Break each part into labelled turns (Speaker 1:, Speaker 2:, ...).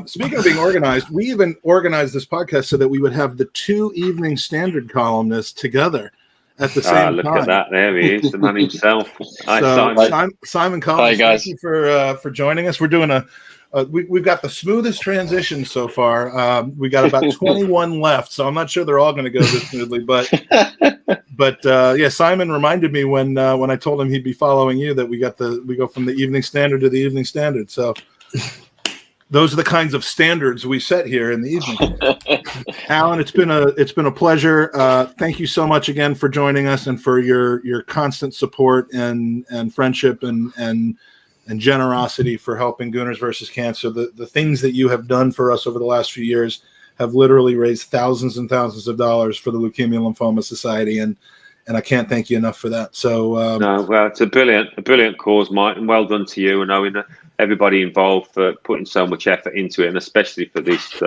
Speaker 1: Speaking of being organized, we even organized this podcast so that we would have the two Evening Standard columnists together at the same time.
Speaker 2: Look at that. There he is, the man himself. Hi,
Speaker 1: Simon Collings,
Speaker 3: hi, guys.
Speaker 1: thank you for joining us. We're doing we've got the smoothest transition so far. We got about 21 left, so I'm not sure they're all going to go this smoothly. But yeah, Simon reminded me when I told him he'd be following you that we go from the Evening Standard to the Evening Standard. So those are the kinds of standards we set here in the evening. Alan, it's been a pleasure. Thank you so much again for joining us and for your constant support and friendship and generosity for helping Gooners versus Cancer. The things that you have done for us over the last few years have literally raised thousands and thousands of dollars for the Leukemia Lymphoma Society, and I can't thank you enough for that. So
Speaker 2: no, well, it's a brilliant cause, Mike, and well done to you and Owen, everybody involved for putting so much effort into it, and especially for this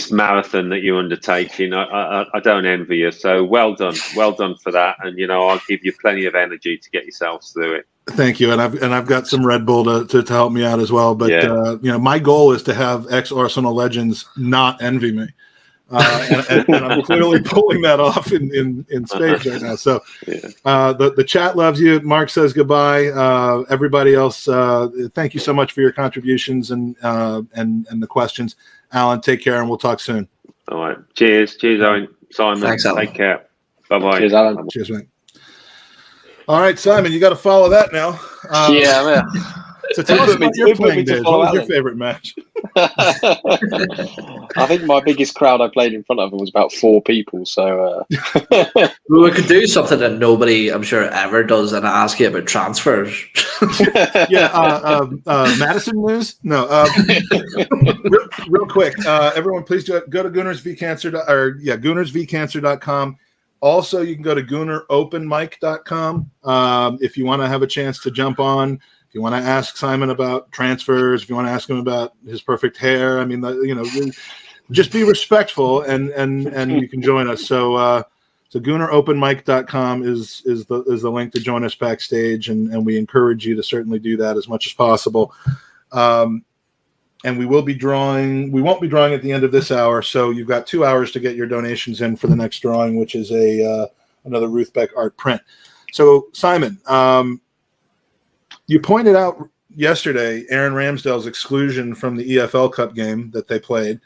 Speaker 2: marathon that you're undertaking. I don't envy you. So well done for that. And I'll give you plenty of energy to get yourselves through it.
Speaker 1: Thank you, and I've got some Red Bull to help me out as well. But
Speaker 2: yeah.
Speaker 1: My goal is to have ex-Arsenal legends not envy me. And I'm clearly pulling that off in spades right now. So the chat loves you. Mark says goodbye. Everybody else, thank you so much for your contributions and the questions. Alan, take care, and we'll talk soon.
Speaker 2: All right. Cheers, Owen. Simon.
Speaker 3: Thanks, Alan.
Speaker 2: Take care. Bye-bye.
Speaker 3: Cheers, Alan.
Speaker 1: Cheers, mate. All right, Simon, you got to follow that now.
Speaker 3: Yeah.
Speaker 1: So tell us about your playing days. What was your favorite match?
Speaker 3: I think my biggest crowd I played in front of was about 4 people. So
Speaker 4: we could do something that nobody, I'm sure, ever does, and ask you about transfers.
Speaker 1: Madison news? No. Real quick, everyone, please go to goonersvcancer.com. Also, you can go to gooneropenmic.com if you want to have a chance to jump on. If you want to ask Simon about transfers, if you want to ask him about his perfect hair, I mean, just be respectful and you can join us. So gooneropenmic.com is the link to join us backstage, and we encourage you to certainly do that as much as possible. And we won't be drawing at the end of this hour, so you've got 2 hours to get your donations in for the next drawing, which is another Ruth Beck art print. So Simon, you pointed out yesterday Aaron Ramsdale's exclusion from the EFL Cup game that they played,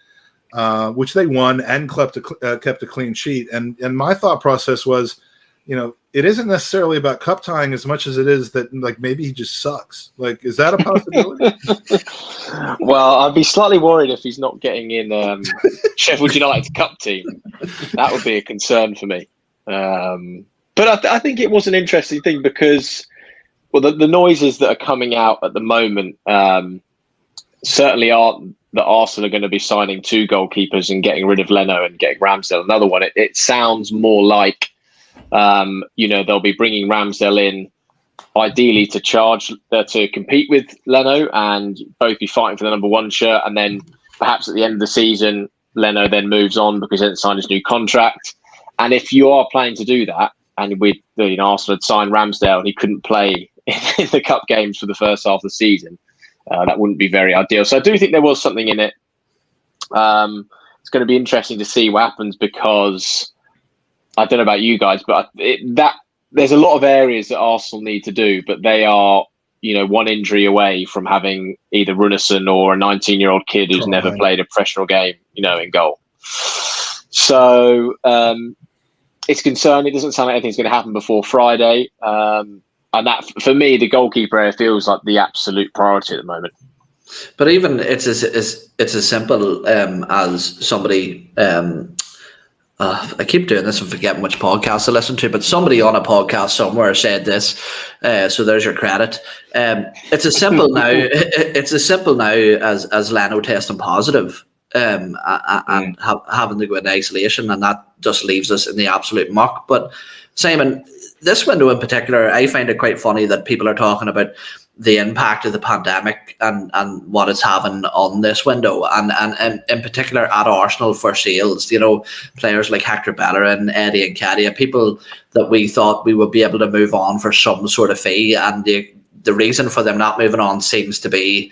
Speaker 1: which they won and kept a clean sheet. And my thought process was, it isn't necessarily about cup tying as much as it is that maybe he just sucks. Is that a possibility?
Speaker 3: Well, I'd be slightly worried if he's not getting in Sheffield United's cup team. That would be a concern for me. But I think it was an interesting thing because, well, the noises that are coming out at the moment certainly aren't that Arsenal are going to be signing 2 goalkeepers and getting rid of Leno and getting Ramsdale another one. It sounds more like they'll be bringing Ramsdale in ideally to compete with Leno and both be fighting for the number 1 shirt, and then perhaps at the end of the season Leno then moves on because he hasn't signed his new contract. And if you are planning to do that, and Arsenal had signed Ramsdale and he couldn't play in the cup games for the first half of the season, that wouldn't be very ideal. So I do think there was something in it. It's going to be interesting to see what happens, because I don't know about you guys, but there's a lot of areas that Arsenal need to do, but they are, one injury away from having either Runarsson or a 19-year-old kid who's never played a professional game, in goal. So it's concerning. It doesn't sound like anything's going to happen before Friday. And that, for me, the goalkeeper area feels like the absolute priority at the moment.
Speaker 4: But even it's as simple as somebody. I keep doing this and forgetting which podcast I listen to, but somebody on a podcast somewhere said this. So there's your credit. It's as simple now. It's as simple now as Leno testing positive and having to go in isolation, and that just leaves us in the absolute muck. But Simon, this window in particular, I find it quite funny that people are talking about the impact of the pandemic and what it's having on this window, and in particular at Arsenal for sales. Players like Hector Bellerin, Eddie Nketiah, people that we thought we would be able to move on for some sort of fee, and the reason for them not moving on seems to be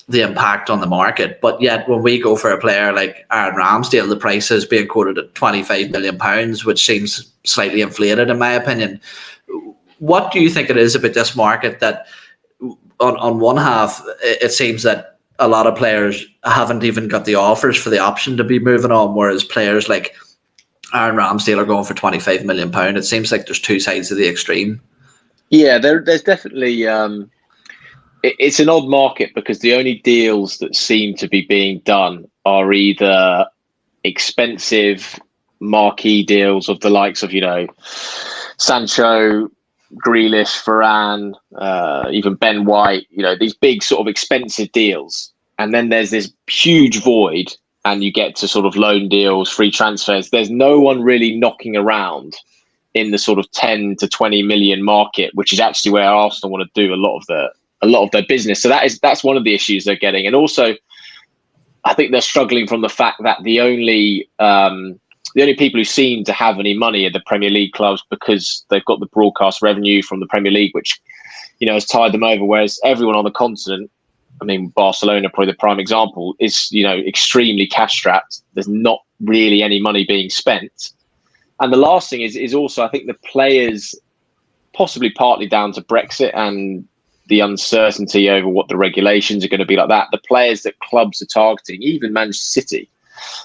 Speaker 4: the impact on the market. But yet when we go for a player like Aaron Ramsdale, the price is being quoted at £25 million, which seems slightly inflated in my opinion. What do you think it is about this market that on one half, it seems that a lot of players haven't even got the offers for the option to be moving on, whereas players like Aaron Ramsdale are going for £25 million? It seems like there's two sides of the extreme.
Speaker 3: Yeah, there's definitely... it's an odd market because the only deals that seem to be being done are either expensive marquee deals of the likes of, Sancho, Grealish, Varane, even Ben White, these big sort of expensive deals. And then there's this huge void and you get to sort of loan deals, free transfers. There's no one really knocking around in the sort of 10 to 20 million market, which is actually where Arsenal want to do a lot of their business. So that's one of the issues they're getting. And also, I think they're struggling from the fact that the only people who seem to have any money are the Premier League clubs, because they've got the broadcast revenue from the Premier League, which, has tied them over. Whereas everyone on the continent, I mean, Barcelona, probably the prime example, is, extremely cash strapped. There's not really any money being spent. And the last thing is also, I think the players, possibly partly down to Brexit and the uncertainty over what the regulations are going to be like that, the players that clubs are targeting, even Manchester City,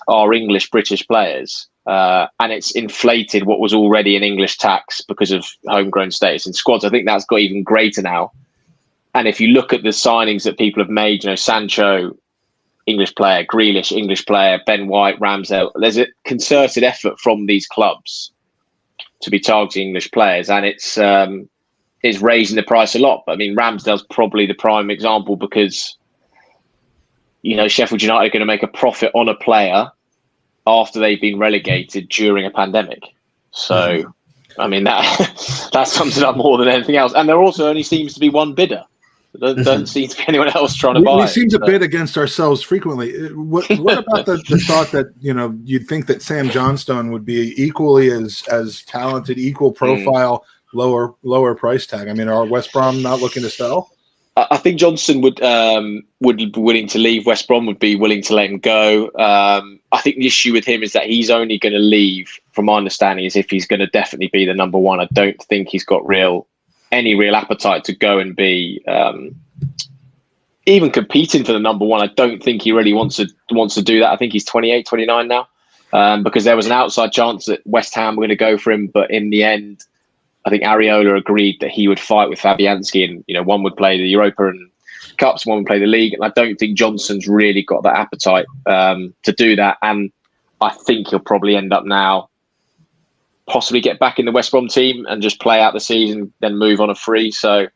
Speaker 3: are English, British players. And it's inflated what was already an English tax because of homegrown status in squads. I think that's got even greater now. And if you look at the signings that people have made, Sancho, English player, Grealish, English player, Ben White, Ramsdale, there's a concerted effort from these clubs to be targeting English players. And it's raising the price a lot. But I mean, Ramsdale's probably the prime example because, Sheffield United are going to make a profit on a player after they've been relegated during a pandemic. So, I mean, that sums it up more than anything else. And there also only seems to be one bidder. There doesn't seem to be anyone else trying to buy it.
Speaker 1: We seem to bid against ourselves frequently. What about the thought that, you'd think that Sam Johnstone would be equally as talented, equal profile, lower price tag? I mean, are West Brom not looking to sell?
Speaker 3: I think Johnson would be willing to leave. West Brom would be willing to let him go. I think the issue with him is that he's only going to leave, from my understanding, is if he's going to definitely be the number one. I don't think he's got any real appetite to go and be even competing for the number one. I don't think he really wants to do that. I think he's 28, 29 now, because there was an outside chance that West Ham were going to go for him, but in the end, I think Areola agreed that he would fight with Fabianski, and one would play the Europa and Cups, one would play the league. And I don't think Johnson's really got that appetite to do that. And I think he'll probably end up now, possibly get back in the West Brom team and just play out the season, then move on a free. So,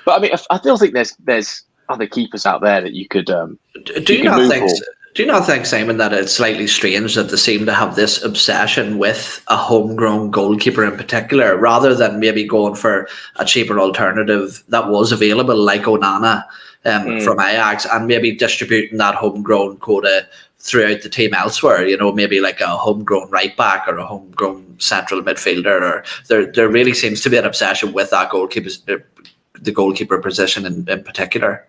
Speaker 3: but I mean, I still think there's other keepers out there that you could. Do you not think, Simon, that it's slightly strange that they seem to have this obsession with a homegrown goalkeeper in particular, rather than maybe going for a cheaper alternative that was available, like Onana from Ajax, and maybe distributing that homegrown quota throughout the team elsewhere? Maybe like a homegrown right back or a homegrown central midfielder. Or there really seems to be an obsession with that the goalkeeper position in particular.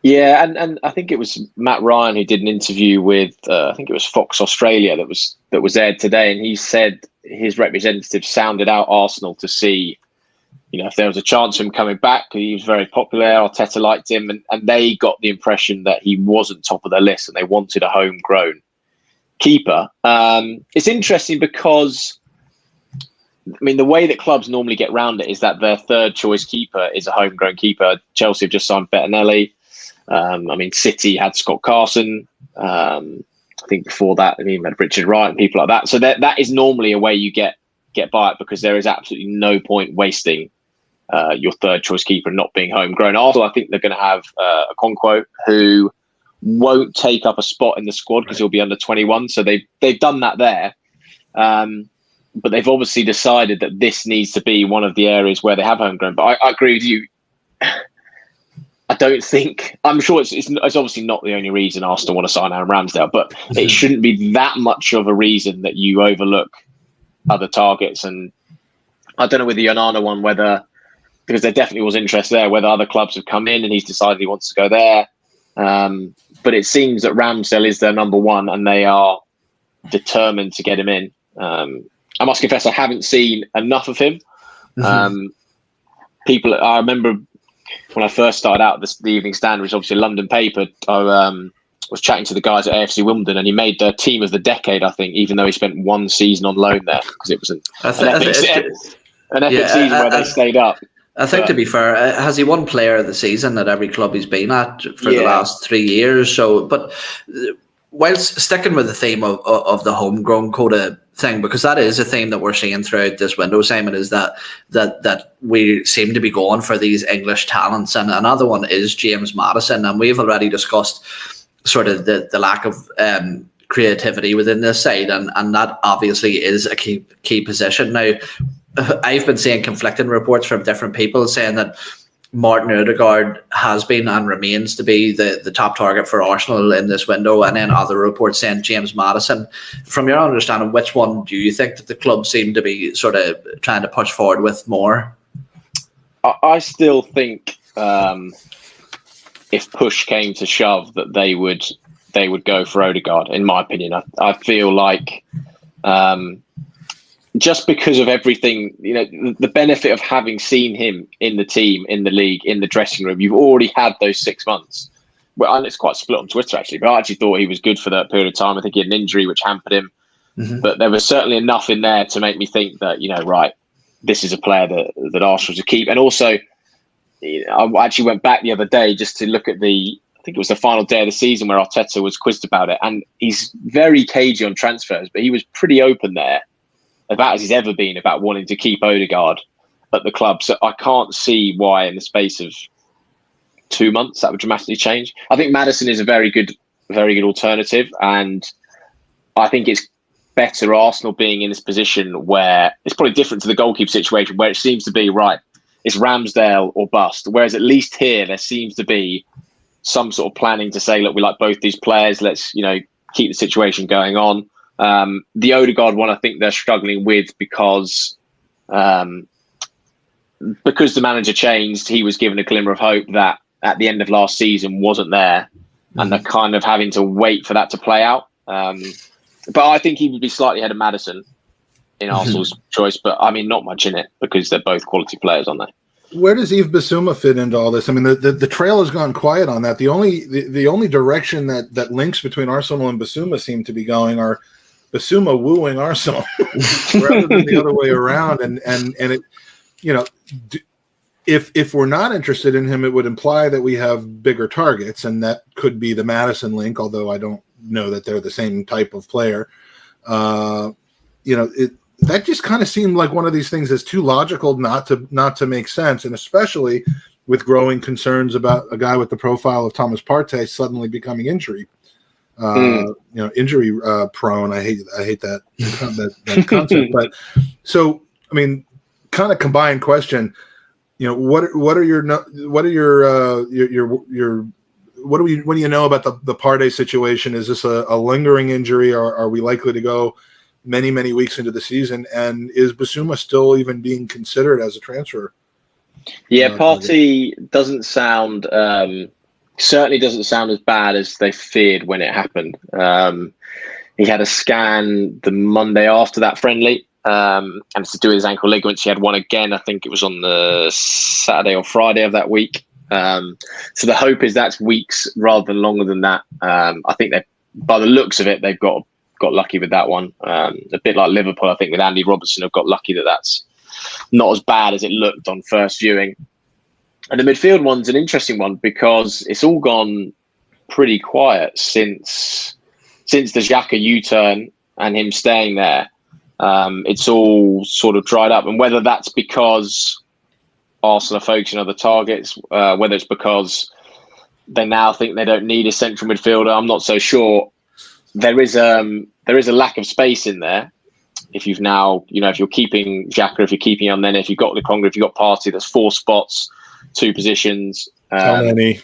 Speaker 3: Yeah, and I think it was Matt Ryan who did an interview with I think it was Fox Australia that was aired today, and he said his representative sounded out Arsenal to see, if there was a chance of him coming back. He was very popular. Arteta liked him, and they got the impression that he wasn't top of their list, and they wanted a homegrown keeper. It's interesting because, I mean, the way that clubs normally get around it is that their third choice keeper is a homegrown keeper. Chelsea have just signed Bettinelli. I mean, City had Scott Carson. I think before that, they had Richard Wright and people like that. So that is normally a way you get by it, because there is absolutely no point wasting your third choice keeper and not being homegrown. Also, I think they're going to have a Okonkwo who won't take up a spot in the squad because he'll be under 21. So they've done that there. But they've obviously decided that this needs to be one of the areas where they have homegrown. But I agree with you. I don't think, I'm sure it's obviously not the only reason Arsenal want to sign Aaron Ramsdale, but it shouldn't be that much of a reason that you overlook other targets. And I don't know with the Onana one, because there definitely was interest there, whether other clubs have come in and he's decided he wants to go there. But it seems that Ramsdale is their number one, and they are determined to get him in. I must confess, I haven't seen enough of him. I remember when I first started out the Evening Standard, which is obviously a London paper, I was chatting to the guys at AFC Wimbledon, and he made their team of the decade, I think, even though he spent one season on loan there, because it was an epic season where they stayed up.
Speaker 4: I think, to be fair, has he won Player of the Season at every club he's been at for the last 3 years? So, but whilst sticking with the theme of the homegrown quota thing, because that is a theme that we're seeing throughout this window, Simon, is that we seem to be going for these English talents, and another one is James Maddison, and we've already discussed sort of the lack of creativity within this side, and that obviously is a key position. Now, I've been seeing conflicting reports from different people saying that Martin Odegaard has been and remains to be the top target for Arsenal in this window, and then other reports saying James Maddison. From your understanding, which one do you think that the club seem to be sort of trying to push forward with more?
Speaker 3: I still think if push came to shove, that they would go for Odegaard. In my opinion, I feel like just because of everything, the benefit of having seen him in the team, in the league, in the dressing room, you've already had those 6 months. Well, and it's quite split on Twitter, actually, but I actually thought he was good for that period of time. I think he had an injury which hampered him. But there was certainly enough in there to make me think that, right, this is a player that Arsenal should keep. And also, I actually went back the other day just to look at I think it was the final day of the season where Arteta was quizzed about it. And he's very cagey on transfers, but he was pretty open there, about as he's ever been, about wanting to keep Odegaard at the club. So I can't see why in the space of 2 months that would dramatically change. I think Maddison is a very good alternative, and I think it's better Arsenal being in this position where it's probably different to the goalkeeper situation, where it seems to be, right, it's Ramsdale or bust. Whereas at least here there seems to be some sort of planning to say, look, we like both these players, let's keep the situation going on. The Odegaard one, I think they're struggling with because the manager changed. He was given a glimmer of hope that at the end of last season wasn't there, and they're kind of having to wait for that to play out. But I think he would be slightly ahead of Maddison in Arsenal's choice, but I mean, not much in it because they're both quality players, aren't they?
Speaker 1: Where does Yves Bissouma fit into all this? I mean, the trail has gone quiet on that. The only direction that links between Arsenal and Bissouma seem to be going are Bissouma wooing Arsenal rather than the other way around. And it, if we're not interested in him, it would imply that we have bigger targets, and that could be the Maddison link, although I don't know that they're the same type of player. That just kind of seemed like one of these things that's too logical not to make sense, and especially with growing concerns about a guy with the profile of Thomas Partey suddenly becoming injury prone. I hate that concept. But so, I mean, kind of combined question. What do you know about the Partey situation? Is this a lingering injury, or are we likely to go many, many weeks into the season? And is Bissouma still even being considered as a transfer?
Speaker 3: Yeah, Partey doesn't sound certainly doesn't sound as bad as they feared when it happened. He had a scan the Monday after that friendly, and it's to do with his ankle ligaments. He had one again, I think it was on the Saturday or Friday of that week. So the hope is that's weeks rather than longer than that. I think by the looks of it, they've got lucky with that one. A bit like Liverpool, I think, with Andy Robertson, have got lucky that that's not as bad as it looked on first viewing. And the midfield one's an interesting one because it's all gone pretty quiet since the Xhaka U-turn and him staying there. It's all sort of dried up, and whether that's because Arsenal are focusing on other targets, whether it's because they now think they don't need a central midfielder, I'm not so sure. There is a lack of space in there. If you've now, if you're keeping Xhaka, if you're keeping on, then if you've got Lukonga, if you've got Partey, there's 4 spots, 2 positions.
Speaker 1: How many?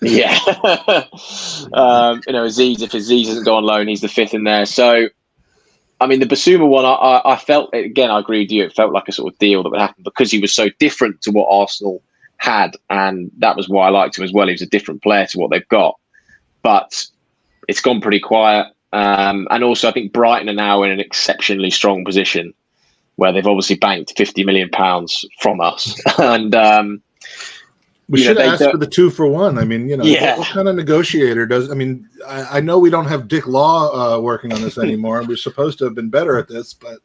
Speaker 3: Yeah. Aziz, if Aziz doesn't go on loan, he's the 5th in there. So, I mean, the Bissouma one, I felt, again, I agree with you, it felt like a sort of deal that would happen because he was so different to what Arsenal had, and that was why I liked him as well. He was a different player to what they've got, but it's gone pretty quiet. And also, I think Brighton are now in an exceptionally strong position where they've obviously banked £50 million from us, and
Speaker 1: we should ask for the 2-for-1. I mean, what kind of negotiator does? I mean, I know we don't have Dick Law working on this anymore, and we're supposed to have been better at this, but.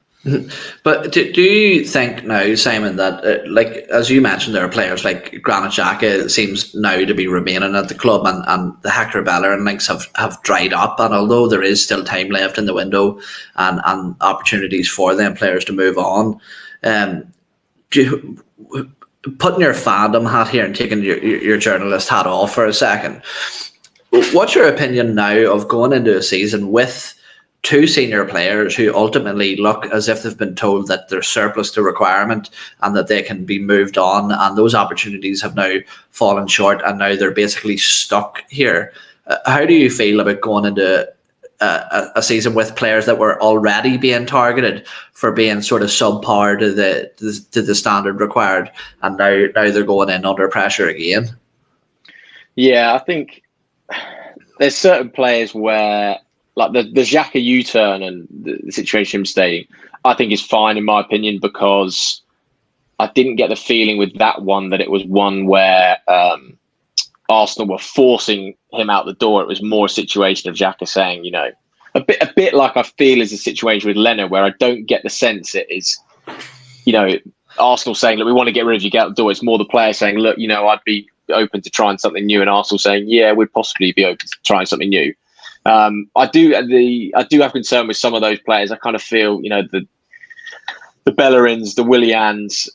Speaker 4: But do you think now, Simon, that like as you mentioned, there are players like Granit Xhaka seems now to be remaining at the club, and the Hector Bellerin links have dried up, and although there is still time left in the window and opportunities for them players to move on, putting your fandom hat here and taking your journalist hat off for a second, what's your opinion now of going into a season with two senior players who ultimately look as if they've been told that they're surplus to requirement and that they can be moved on, and those opportunities have now fallen short and now they're basically stuck here? How do you feel about going into a season with players that were already being targeted for being sort of subpar to the standard required, and now they're going in under pressure again?
Speaker 3: Yeah, I think there's certain players where, like the Xhaka U-turn and the situation him staying, I think is fine in my opinion, because I didn't get the feeling with that one that it was one where Arsenal were forcing him out the door. It was more a situation of Xhaka saying, a bit like I feel is a situation with Leonard, where I don't get the sense it is, Arsenal saying, look, we want to get rid of you, get out the door. It's more the player saying, look, I'd be open to trying something new, and Arsenal saying, yeah, we'd possibly be open to trying something new. I do have concern with some of those players. I kind of feel, the Bellerins, the Willians.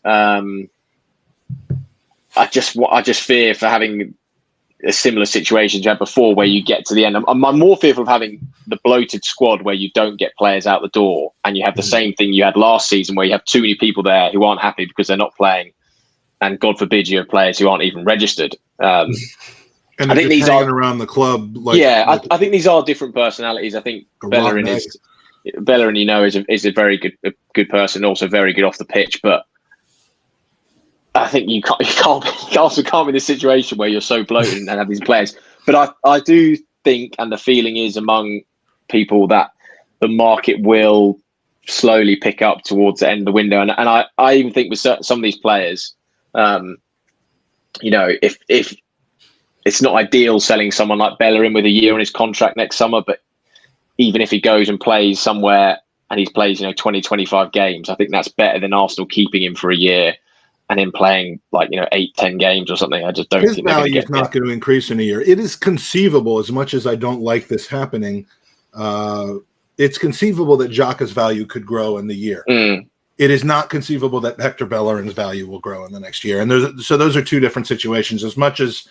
Speaker 3: I just fear for having a similar situation you had before, where you get to the end. I'm more fearful of having the bloated squad where you don't get players out the door, and you have the same thing you had last season, where you have too many people there who aren't happy because they're not playing, and God forbid you have players who aren't even registered.
Speaker 1: And I think these are around the club.
Speaker 3: I think these are different personalities. I think Bellerin is a very good person, also very good off the pitch. But I think you also can't be in a situation where you're so bloated and have these players. But I do think, and the feeling is among people, that the market will slowly pick up towards the end of the window. And I even think with some of these players, if it's not ideal selling someone like Bellerin with a year on his contract next summer, but even if he goes and plays somewhere and he plays, 20, 25 games, I think that's better than Arsenal keeping him for a year and him playing 8-10 games or something. I just don't think
Speaker 1: his value is not going to increase in a year. It is conceivable, as much as I don't like this happening, it's conceivable that Xhaka's value could grow in the year. It is not conceivable that Hector Bellerin's value will grow in the next year. And those are two different situations. As much as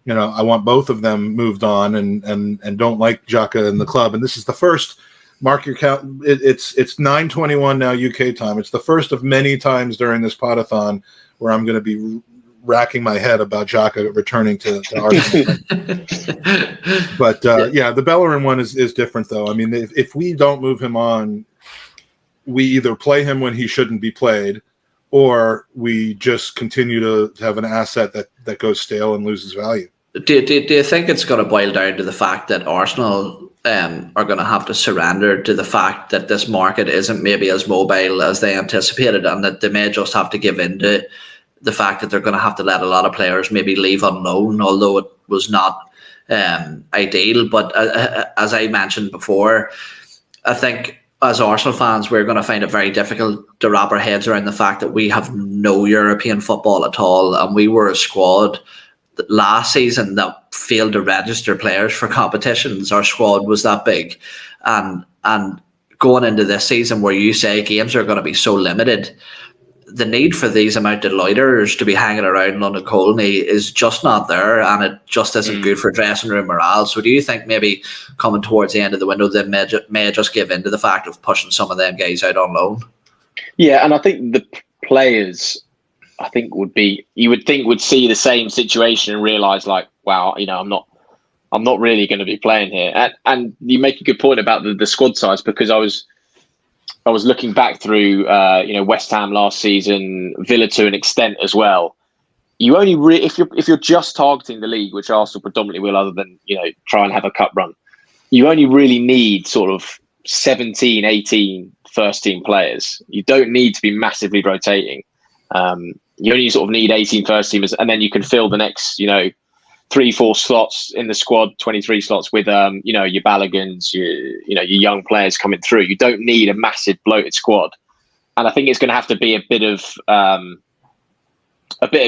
Speaker 1: I want both of them moved on, and don't like Xhaka in the club. And this is the first, mark your count. It's 9:21 now UK time. It's the first of many times during this podathon where I'm going to be racking my head about Xhaka returning to Arsenal. But the Bellerin one is different though. I mean, if we don't move him on, we either play him when he shouldn't be played, or we just continue to have an asset that goes stale and loses value.
Speaker 4: Do you think it's going to boil down to the fact that Arsenal are going to have to surrender to the fact that this market isn't maybe as mobile as they anticipated, and that they may just have to give in to the fact that they're going to have to let a lot of players maybe leave on loan, although it was not ideal? But as I mentioned before, I think as Arsenal fans, we're going to find it very difficult to wrap our heads around the fact that we have no European football at all, and we were a squad last season that failed to register players for competitions. Our squad was that big, and going into this season where you say games are going to be so limited, the need for these amount of loiterers to be hanging around London Colney is just not there, and it just isn't good for dressing room morale. So do you think maybe coming towards the end of the window, they may just give in to the fact of pushing some of them guys out on loan?
Speaker 3: Yeah, and I think the players, would see the same situation and realise wow, I'm not really going to be playing here. And you make a good point about the squad size, because I was looking back through West Ham last season, Villa to an extent as well, you only if you're just targeting the league, which Arsenal predominantly will, other than try and have a cup run, you only really need sort of 17, 18 first team players. You don't need to be massively rotating. You only sort of need 18 first teamers, and then you can fill the next 3-4 slots in the squad, 23 slots with your Ballagans, your young players coming through. You don't need a massive bloated squad, and I think it's going to have to be a bit of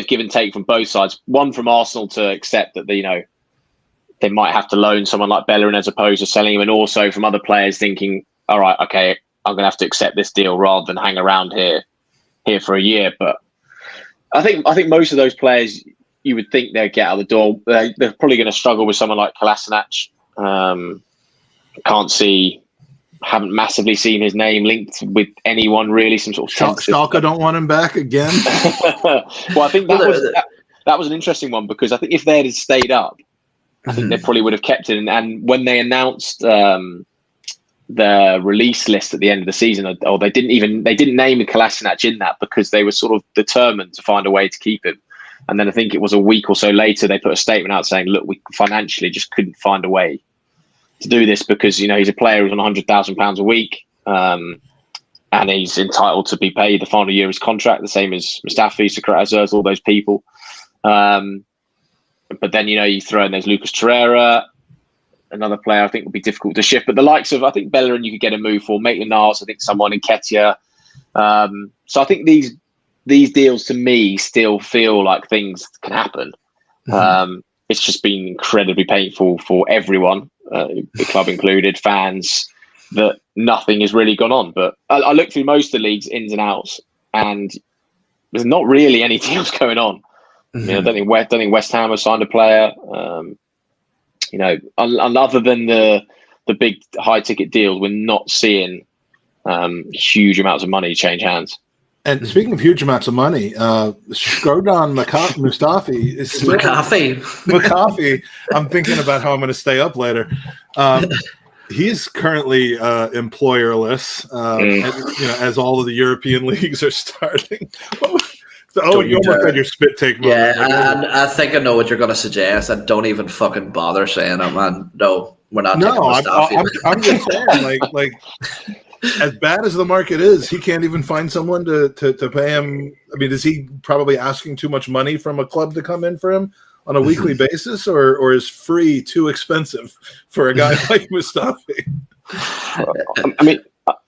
Speaker 3: give and take from both sides. One, from Arsenal to accept that they might have to loan someone like Bellerin as opposed to selling him, and also from other players thinking, all right, okay, I'm going to have to accept this deal rather than hang around here for a year. But I think most of those players, you would think they'd get out the door. They're probably going to struggle with someone like Kolasinac. Haven't massively seen his name linked with anyone really. Some sort of
Speaker 1: Schalke don't want him back again.
Speaker 3: Well, I think that was an interesting one, because I think if they had stayed up, I think they probably would have kept it. And when they announced the release list at the end of the season, or they didn't name Kolasinac in that, because they were sort of determined to find a way to keep him. And then I think it was a week or so later, they put a statement out saying, look, we financially just couldn't find a way to do this, because he's a player who's on £100,000 a week, and he's entitled to be paid the final year of his contract, the same as Mustafi, Sokratis, Özil, all those people. But then you throw in there's Lucas Torreira, another player I think would be difficult to shift. But the likes of, I think, Bellerin you could get a move for, Maitland-Niles, I think someone in Ketia. So I think these deals to me still feel like things can happen. It's just been incredibly painful for everyone, the club included, fans, that nothing has really gone on. But I looked through most of the league's ins and outs, and there's not really any deals going on. I don't think West Ham has signed a player. Other than the big high ticket deals, we're not seeing huge amounts of money change hands.
Speaker 1: And speaking of huge amounts of money, Shkodran Mustafi is still McAfee. I'm thinking about how I'm going to stay up later. He's currently employerless, as all of the European leagues are starting. You almost had your spit take moment.
Speaker 4: Yeah, and I think I know what you're going to suggest. And don't even fucking bother saying it, man. No, we're not.
Speaker 1: No, I'm just saying, like, as bad as the market is, he can't even find someone to pay him. I mean, is he probably asking too much money from a club to come in for him on a weekly basis, or is free too expensive for a guy like Mustafi?
Speaker 3: I mean,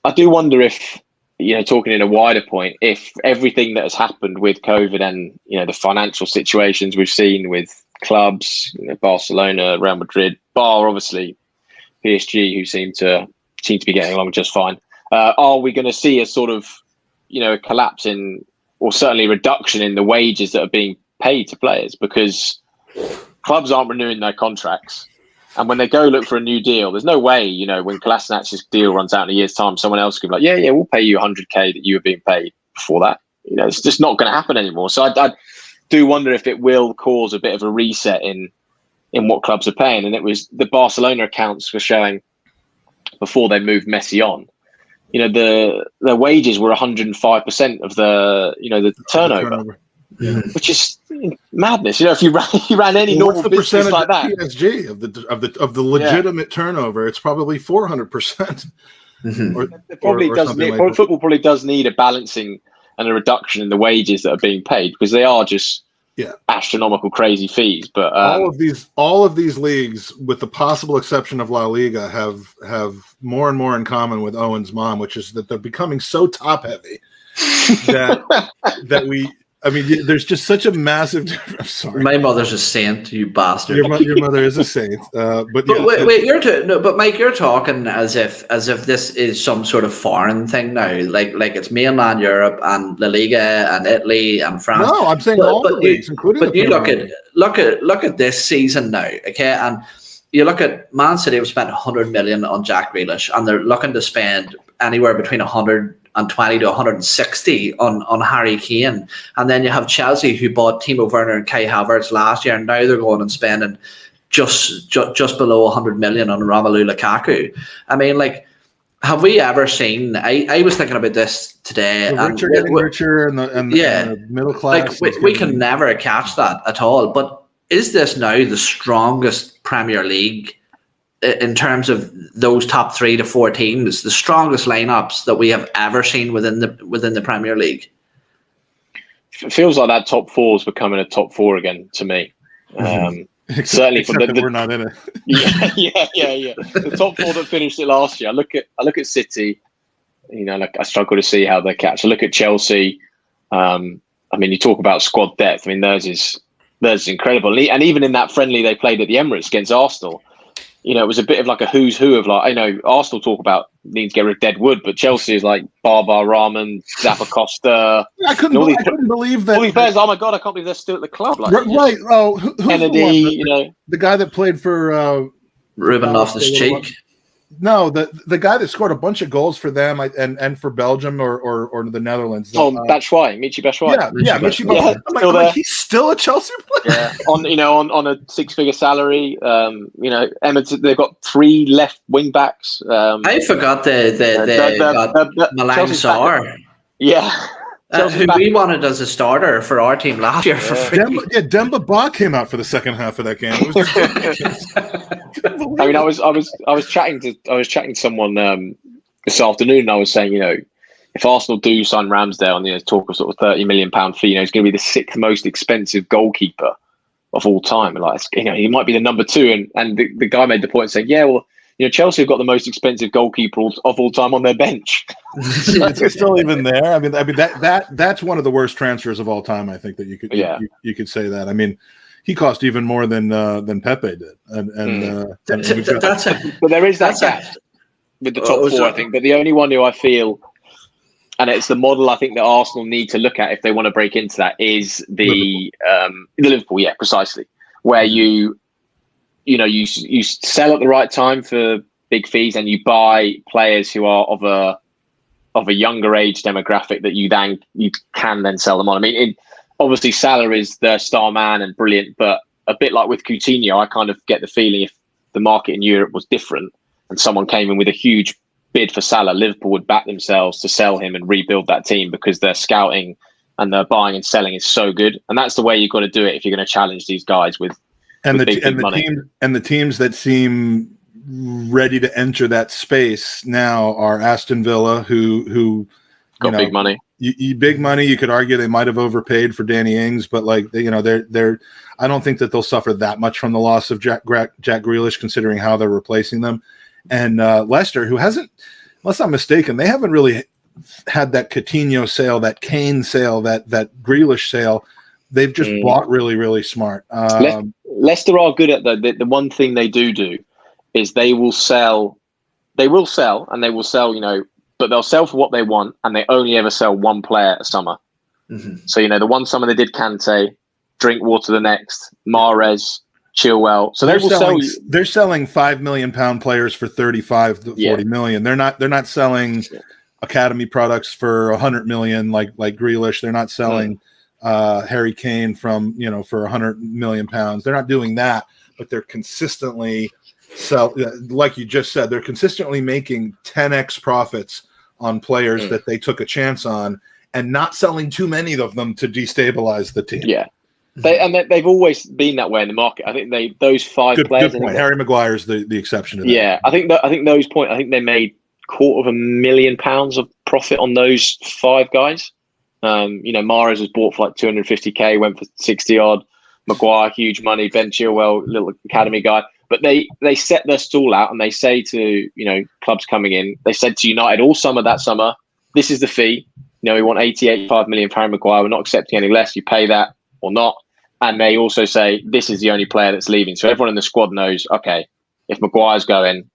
Speaker 3: I do wonder if, talking in a wider point, if everything that has happened with COVID and, the financial situations we've seen with clubs, Barcelona, Real Madrid, bar obviously PSG, who seem to be getting along just fine. Are we going to see a sort of, a collapse in, or certainly a reduction in the wages that are being paid to players, because clubs aren't renewing their contracts? And when they go look for a new deal, there's no way, when Kolasinac's deal runs out in a year's time, someone else could be like, yeah, we'll pay you 100K that you were being paid before that. It's just not going to happen anymore. So I do wonder if it will cause a bit of a reset in what clubs are paying. And it was the Barcelona accounts were showing before they moved Messi on, the wages were 105% of the turnover. Yeah. Which is madness. If you ran any normal business like that,
Speaker 1: PSG of the legitimate turnover, it's probably 400%.
Speaker 3: Football probably does need a balancing and a reduction in the wages that are being paid, because they are just astronomical, crazy fees. But
Speaker 1: all of these leagues, with the possible exception of La Liga, have more and more in common with Owen's mom, which is that they're becoming so top heavy that we. I mean, there's just such a massive difference. I'm sorry.
Speaker 4: My mother's a saint, you bastard.
Speaker 1: Your mother is a saint. But
Speaker 4: but Mike, you're talking as if this is some sort of foreign thing now, like it's mainland Europe and La Liga and Italy and France.
Speaker 1: No, I'm saying all the leagues, including.
Speaker 4: But you look at this season now, okay, and you look at Man City have spent 100 million on Jack Grealish, and they're looking to spend anywhere between 120 to 160 on Harry Kane, and then you have Chelsea, who bought Timo Werner and Kai Havertz last year, and now they're going and spending just below 100 million on Romelu Lukaku. I mean, like, have we ever seen? I was thinking about this today.
Speaker 1: The rich are getting richer, and the middle class.
Speaker 4: Like we can never catch that at all. But is this now the strongest Premier League in terms of those top 3 to 4 teams? The strongest lineups that we have ever seen within the Premier League.
Speaker 3: It feels like that top 4 is becoming a top 4 again to me. Certainly,
Speaker 1: except that we're not in it.
Speaker 3: Yeah. The top 4 that finished it last year. I look at City. You know, like I struggle to see how they catch. I look at Chelsea. I mean, you talk about squad depth. I mean, theirs is incredible. And even in that friendly they played at the Emirates against Arsenal, you know, it was a bit of like a who's who of like, I know Arsenal talk about needing to get rid of Deadwood, but Chelsea is like Barbar Rahman, Zappacosta.
Speaker 1: I couldn't believe that.
Speaker 3: All these players, oh my God, I can't believe they're still at the club. Like,
Speaker 1: right. Oh, who's
Speaker 3: Kennedy,
Speaker 1: the guy that played for
Speaker 4: Ruben Loftus-Cheek.
Speaker 1: No, the guy that scored a bunch of goals for them and for Belgium or the Netherlands.
Speaker 3: Batshuayi, Michy Batshuayi.
Speaker 1: Yeah, Michy Batshuayi. I'm like, he's still a Chelsea player.
Speaker 3: Yeah, on a 6-figure salary. You know, Everton, they've got 3 left wing backs.
Speaker 4: I forgot the Malang Sarr.
Speaker 3: Yeah.
Speaker 4: Who we wanted as a starter for our team last year for free.
Speaker 1: Demba Ba came out for the second half of that game.
Speaker 3: I mean, I was chatting to someone this afternoon, and I was saying, you know, if Arsenal do sign Ramsdale and, you know, talk of sort of £30 million fee, you know, he's going to be the 6th most expensive goalkeeper of all time. Like, you know, he might be the number 2, and the guy made the point saying, yeah, well, you know, Chelsea have got the most expensive goalkeeper of all time on their bench.
Speaker 1: It's still even there. I mean that's one of the worst transfers of all time. I think that you could say that. I mean, he cost even more than Pepe did,
Speaker 3: but there is that gap with the top 4, I think. But the only one who I feel, and it's the model I think that Arsenal need to look at if they want to break into that, is the Liverpool. Yeah, precisely, where you sell at the right time for big fees, and you buy players who are of a younger age demographic that you can then sell them on. I mean, obviously Salah is the star man and brilliant, but a bit like with Coutinho, I kind of get the feeling if the market in Europe was different and someone came in with a huge bid for Salah, Liverpool would back themselves to sell him and rebuild that team because their scouting and their buying and selling is so good. And that's the way you've got to do it if you're going to challenge these guys with big money.
Speaker 1: The teams that seem ready to enter that space now are Aston Villa, who
Speaker 3: got big money.
Speaker 1: Big money. You could argue they might have overpaid for Danny Ings, but like they're. I don't think that they'll suffer that much from the loss of Jack Grealish, considering how they're replacing them. And Leicester, who hasn't, unless I'm mistaken, they haven't really had that Coutinho sale, that Kane sale, that Grealish sale. They've just bought really, really smart.
Speaker 3: Leicester are good at the one thing they do is they will sell, and they will sell, you know, but they'll sell for what they want, and they only ever sell one player a summer. Mm-hmm. So, you know, the one summer they did Kante, Drinkwater the next, Mahrez, Chilwell. So they're
Speaker 1: selling £5 million players for 35 to 40 million. They're not selling academy products for 100 million like Grealish. They're not selling Harry Kane for 100 million pounds. They're not doing that, but they're consistently like you just said, they're consistently making 10x profits on players that they took a chance on, and not selling too many of them to destabilize the team.
Speaker 3: Yeah. They've always been that way in the market. I think those 5 players.
Speaker 1: Good point. Harry Maguire's the exception to that.
Speaker 3: Yeah, I think they made £250,000 of profit on those 5 guys. Mahrez was bought for like 250k, went for 60 odd. Maguire, huge money. Ben Chilwell, little academy guy. But they set their stall out and they say to clubs coming in. They said to United all summer that summer, this is the fee. We want 85 million for Harry Maguire. We're not accepting any less. You pay that or not. And they also say this is the only player that's leaving. So everyone in the squad knows, okay, if Maguire's going,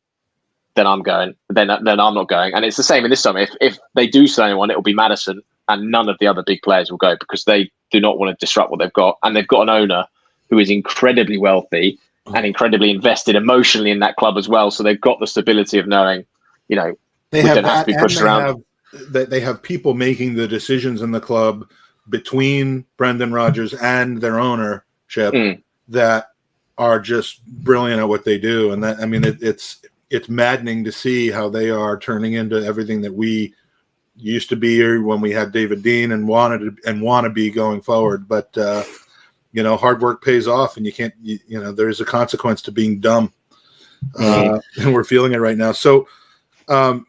Speaker 3: then I'm going. Then I'm not going. And it's the same in this summer. If they do sell anyone, it'll be Maddison, and none of the other big players will go because they do not want to disrupt what they've got. And they've got an owner who is incredibly wealthy and incredibly invested emotionally in that club as well. So they've got the stability of knowing, we don't have to be pushed around.
Speaker 1: They have people making the decisions in the club between Brendan Rodgers and their ownership that are just brilliant at what they do. And that, I mean, it's maddening to see how they are turning into everything that we used to be here when we had David Dean and want to be going forward. But hard work pays off, and you can't. There is a consequence to being dumb, and we're feeling it right now. So, I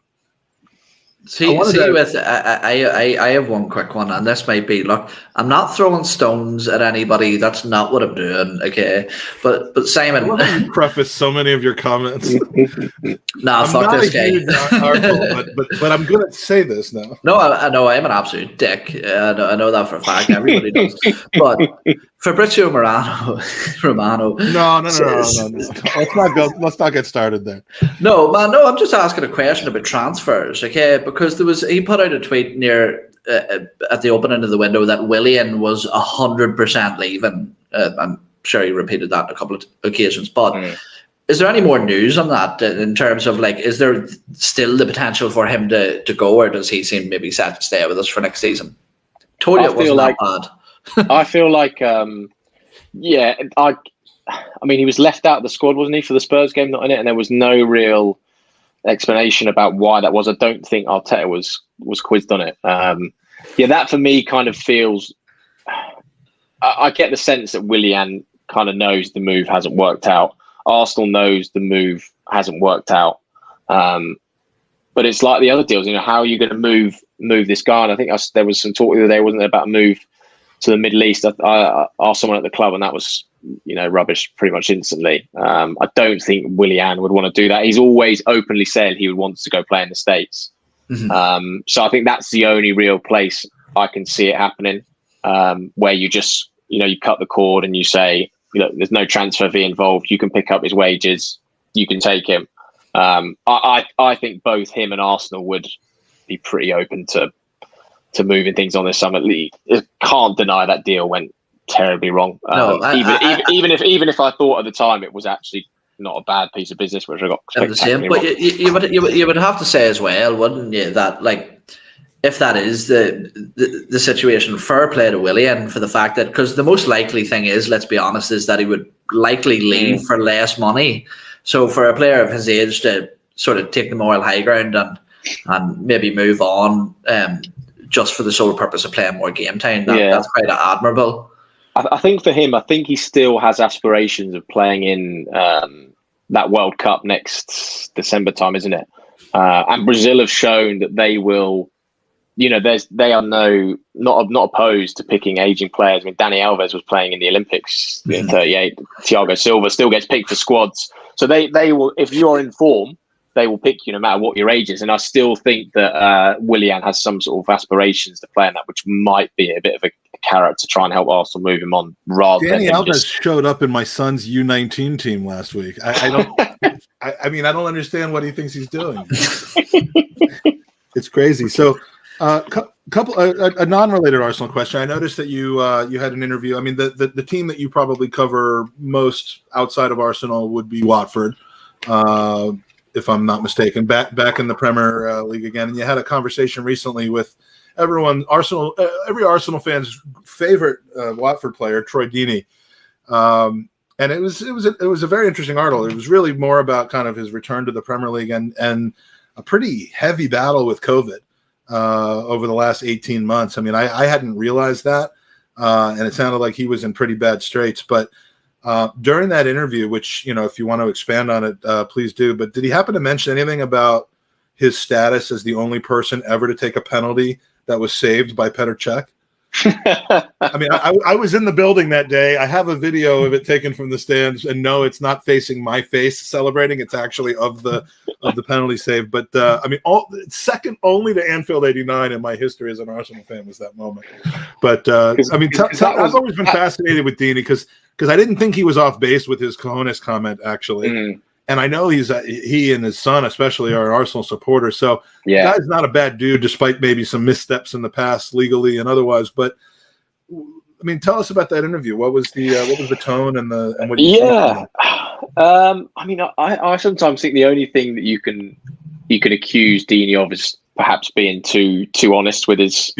Speaker 4: have one quick one, and this might be, look, I'm not throwing stones at anybody. That's not what I'm doing, okay? But Simon,
Speaker 1: you preface so many of your comments.
Speaker 4: Nah, fuck this guy.
Speaker 1: But I'm going to say this now.
Speaker 4: No, I know I'm an absolute dick. I know that for a fact. Everybody does. But Fabrizio Romano.
Speaker 1: No. Let's not get started there.
Speaker 4: No, man. No, I'm just asking a question about transfers, okay? Because he put out a tweet near at the opening of the window that Willian was 100% leaving. I'm sure he repeated that on a couple of occasions. But is there any more news on that in terms of, like, is there still the potential for him to go, or does he seem maybe set to stay with us for next season? Told you it wasn't that bad.
Speaker 3: I feel like, he was left out of the squad, wasn't he, for the Spurs game, not in it, and there was no real explanation about why that was. I don't think Arteta was quizzed on it. That for me kind of feels. I get the sense that Willian kind of knows the move hasn't worked out. Arsenal knows the move hasn't worked out. But it's like the other deals. How are you going to move this guy? And I think there was some talk the other day, wasn't there, about a move to the Middle East. I asked someone at the club, and that was, rubbish pretty much instantly. I don't think Willian would want to do that. He's always openly said he would want to go play in the States. Mm-hmm. So I think that's the only real place I can see it happening, where you just, you cut the cord and you say, there's no transfer fee involved. You can pick up his wages. You can take him. I think both him and Arsenal would be pretty open to moving things on this summer. Can't deny that deal went terribly wrong. Even if I thought at the time it was actually not a bad piece of business, which I got spectacularly wrong.
Speaker 4: But you would have to say as well, wouldn't you, that, like, if that is the situation, fair play to Willian for the fact that, because the most likely thing is, let's be honest, is that he would likely leave for less money. So for a player of his age to sort of take the moral high ground and maybe move on just for the sole purpose of playing more game time, that's quite admirable.
Speaker 3: I think for him, I think he still has aspirations of playing in that World Cup next December time, isn't it? And Brazil have shown that they will. They are not opposed to picking aging players. I mean, Dani Alves was playing in the Olympics in 38. Thiago Silva still gets picked for squads. So they will, if you're in form, they will pick you no matter what your age is. And I still think that Willian has some sort of aspirations to play in that, which might be a bit of a carrot to try and help Arsenal move him on.
Speaker 1: Dani Alves showed up in my son's U19 team last week. I don't. I don't understand what he thinks he's doing. It's crazy. So. A non-related Arsenal question. I noticed that you had an interview. I mean, the team that you probably cover most outside of Arsenal would be Watford, if I'm not mistaken. Back in the Premier League again, and you had a conversation recently with every Arsenal fan's favorite Watford player, Troy Deeney, and it was a very interesting article. It was really more about kind of his return to the Premier League and a pretty heavy battle with COVID. Over the last 18 months. I mean, I hadn't realized that, and it sounded like he was in pretty bad straits. But during that interview, which, if you want to expand on it, please do. But did he happen to mention anything about his status as the only person ever to take a penalty that was saved by Petr Cech? I mean, I was in the building that day. I have a video of it taken from the stands, and no, it's not facing my face celebrating. It's actually of the penalty save. But second only to Anfield '89 in my history as an Arsenal fan was that moment. But I've always been fascinated with Deeney because I didn't think he was off base with his cojones comment actually. Mm-hmm. And I know he and his son especially are Arsenal supporters. So the guy's not a bad dude, despite maybe some missteps in the past, legally and otherwise. But I mean, tell us about that interview. What was the tone and what?
Speaker 3: Yeah, I mean, I sometimes think the only thing that you can accuse Deeney of is perhaps being too honest with his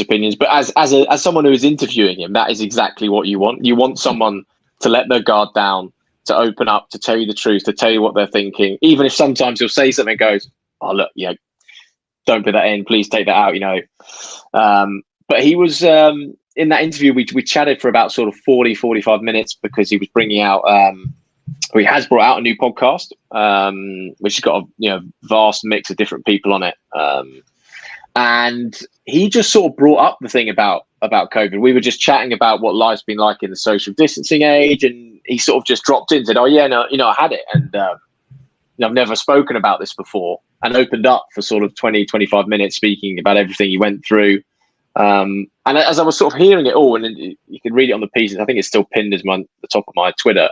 Speaker 3: opinions. But as someone who is interviewing him, that is exactly what you want. You want someone to let their guard down, to open up, to tell you the truth, to tell you what they're thinking, even if sometimes he'll say something and goes, oh, look, don't put that in, please take that out, but he was in that interview, we chatted for about sort of 45 minutes because he was bringing out he has brought out a new podcast, which has got a vast mix of different people on it, and he just sort of brought up the thing about COVID. We were just chatting about what life's been like in the social distancing age, and he sort of just dropped in and said, oh yeah, no, I had it, and I've never spoken about this before, and opened up for sort of 20-25 minutes speaking about everything he went through. And as I was sort of hearing it all, and you can read it on the pieces, I think it's still pinned as the top of my Twitter.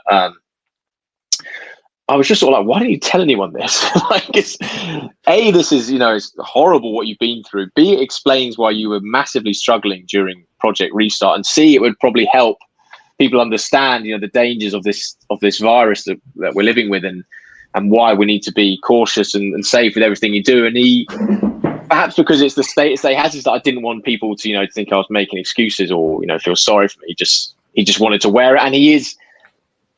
Speaker 3: I was just sort of like, why don't you tell anyone this? Like, this is, it's horrible what you've been through. B, it explains why you were massively struggling during Project Restart, and C, it would probably help people understand, the dangers of this virus that we're living with, and why we need to be cautious and safe with everything you do. And he, perhaps because it's the status they has, is that I didn't want people to, think I was making excuses or, feel sorry for me. He just wanted to wear it, and he is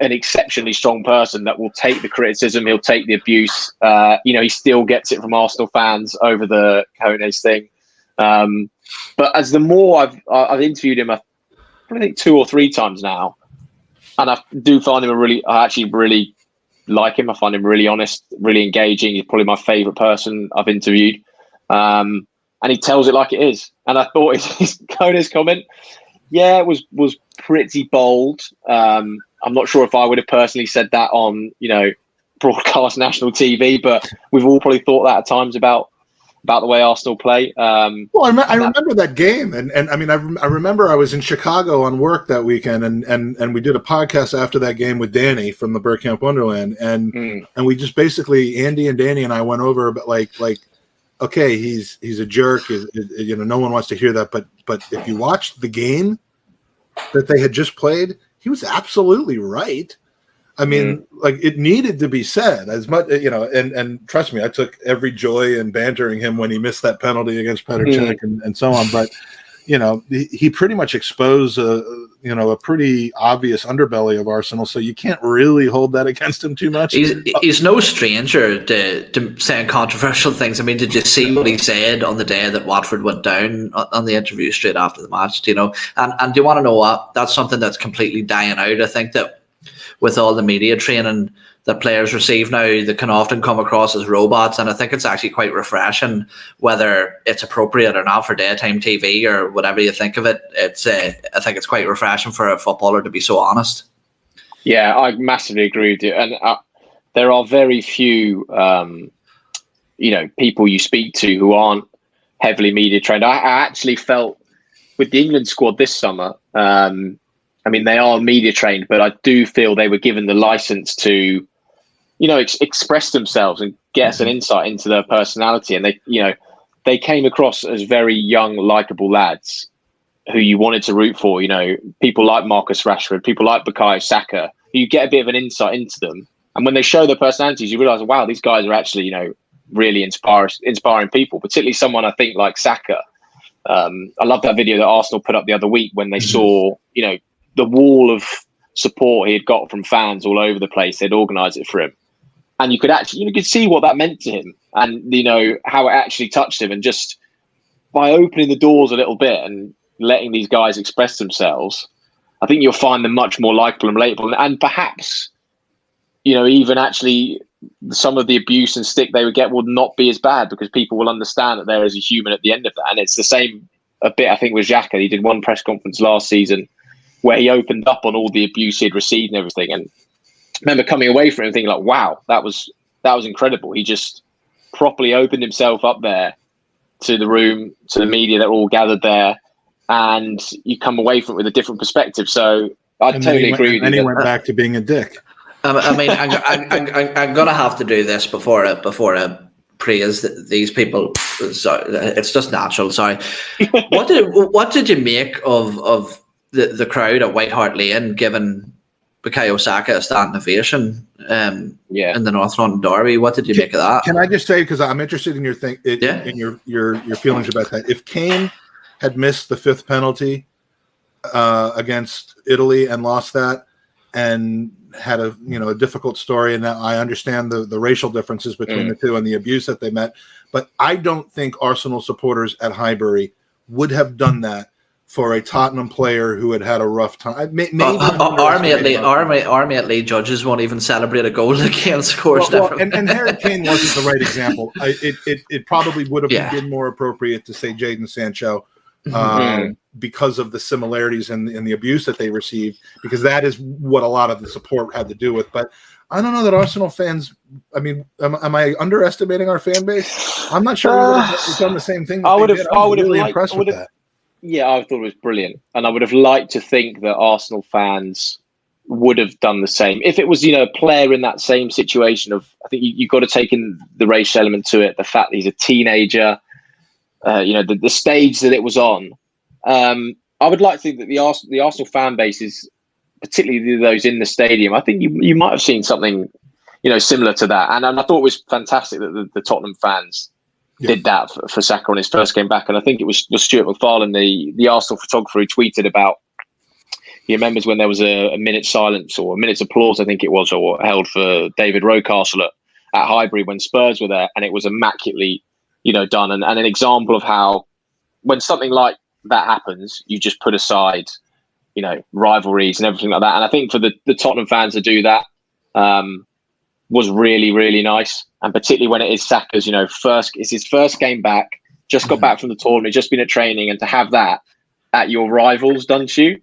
Speaker 3: an exceptionally strong person that will take the criticism. He'll take the abuse. He still gets it from Arsenal fans over the Cojones thing. But as the more I've interviewed him, I think 2 or 3 times now, and I do find him I actually really like him. I find him really honest, really engaging. He's probably my favourite person I've interviewed. And he tells it like it is. And I thought his Cojones comment, was pretty bold. I'm not sure if I would have personally said that on, broadcast national TV, but we've all probably thought that at times about the way Arsenal play.
Speaker 1: I remember that game, and I mean, I remember I was in Chicago on work that weekend, and we did a podcast after that game with Danny from the Bergkamp Wonderland, and we just basically, Andy and Danny and I went over, but like, okay, he's a jerk, no one wants to hear that, but if you watched the game that they had just played, he was absolutely right. I mean, like, it needed to be said as much, and trust me, I took every joy in bantering him when he missed that penalty against Petr Cech and so on. But, he pretty much exposed a pretty obvious underbelly of Arsenal. So you can't really hold that against him too much.
Speaker 4: He's no stranger to saying controversial things. I mean, did you see what he said on the day that Watford went down on the interview straight after the match? And do you want to know what? That's something that's completely dying out. I think that with all the media training that players receive now, they can often come across as robots, and I think it's actually quite refreshing, whether it's appropriate or not for daytime TV or whatever you think of it. I think it's quite refreshing for a footballer to be so honest.
Speaker 3: Yeah, I massively agree with you, and there are very few, people you speak to who aren't heavily media trained. I actually felt with the England squad this summer. I mean, they are media trained, but I do feel they were given the license to, express themselves and get us an insight into their personality. And they came across as very young, likable lads who you wanted to root for. People like Marcus Rashford, people like Bukayo Saka. You get a bit of an insight into them, and when they show their personalities, you realise, wow, these guys are actually, really inspiring people. Particularly someone I think like Saka. I love that video that Arsenal put up the other week when they saw, the wall of support he had got from fans all over the place. They'd organised it for him. And you could actually, you could see what that meant to him, and, how it actually touched him. And just by opening the doors a little bit and letting these guys express themselves, I think you'll find them much more likable and relatable. And perhaps, even actually some of the abuse and stick they would get would not be as bad, because people will understand that there is a human at the end of that. And it's the same a bit, I think, with Xhaka. He did one press conference last season where he opened up on all the abuse he'd received and everything. And I remember coming away from it and thinking, like, wow, that was incredible. He just properly opened himself up there to the room, to the media that were all gathered there, and you come away from it with a different perspective. So I totally agree with you.
Speaker 1: And he went back to being a dick.
Speaker 4: I mean, I'm going to have to do this before I praise these people. So it's just natural. Sorry. What did you make of the crowd at White Hart Lane giving Bukayo Saka a standing ovation in the North London derby? What did you make of that?
Speaker 1: Can I just say, because I'm interested in your in your feelings about that. If Kane had missed the 5th penalty against Italy and lost that, and had a difficult story, and I understand the racial differences between the two and the abuse that they met. But I don't think Arsenal supporters at Highbury would have done that for a Tottenham player who had a rough time. Maybe
Speaker 4: Army at Lee judges won't even celebrate a goal against scores.
Speaker 1: And Harry Kane wasn't the right example. It probably would have been more appropriate to say Jadon Sancho because of the similarities in the abuse that they received, because that is what a lot of the support had to do with. But I don't know that Arsenal fans, I mean, am I underestimating our fan base? I'm not sure we would have done the same thing. I was really impressed with that.
Speaker 3: Yeah, I thought it was brilliant. And I would have liked to think that Arsenal fans would have done the same. If it was, a player in that same situation of, I think you've got to take in the race element to it, the fact that he's a teenager, the stage that it was on. I would like to think that the Arsenal fan base is, particularly those in the stadium, I think you might have seen something, similar to that. And I thought it was fantastic that the Tottenham fans did that for Saka on his first game back. And I think it was Stuart McFarlane, the Arsenal photographer, who tweeted about, he remembers when there was a minute's silence or a minute's applause, I think it was, or held for David Rocastle at Highbury when Spurs were there. And it was immaculately, done. And an example of how when something like that happens, you just put aside, rivalries and everything like that. And I think for the Tottenham fans to do that was really, really nice. And particularly when it is Saka's, it's his first game back, just got back from the tournament, just been at training, and to have that at your rivals done to you.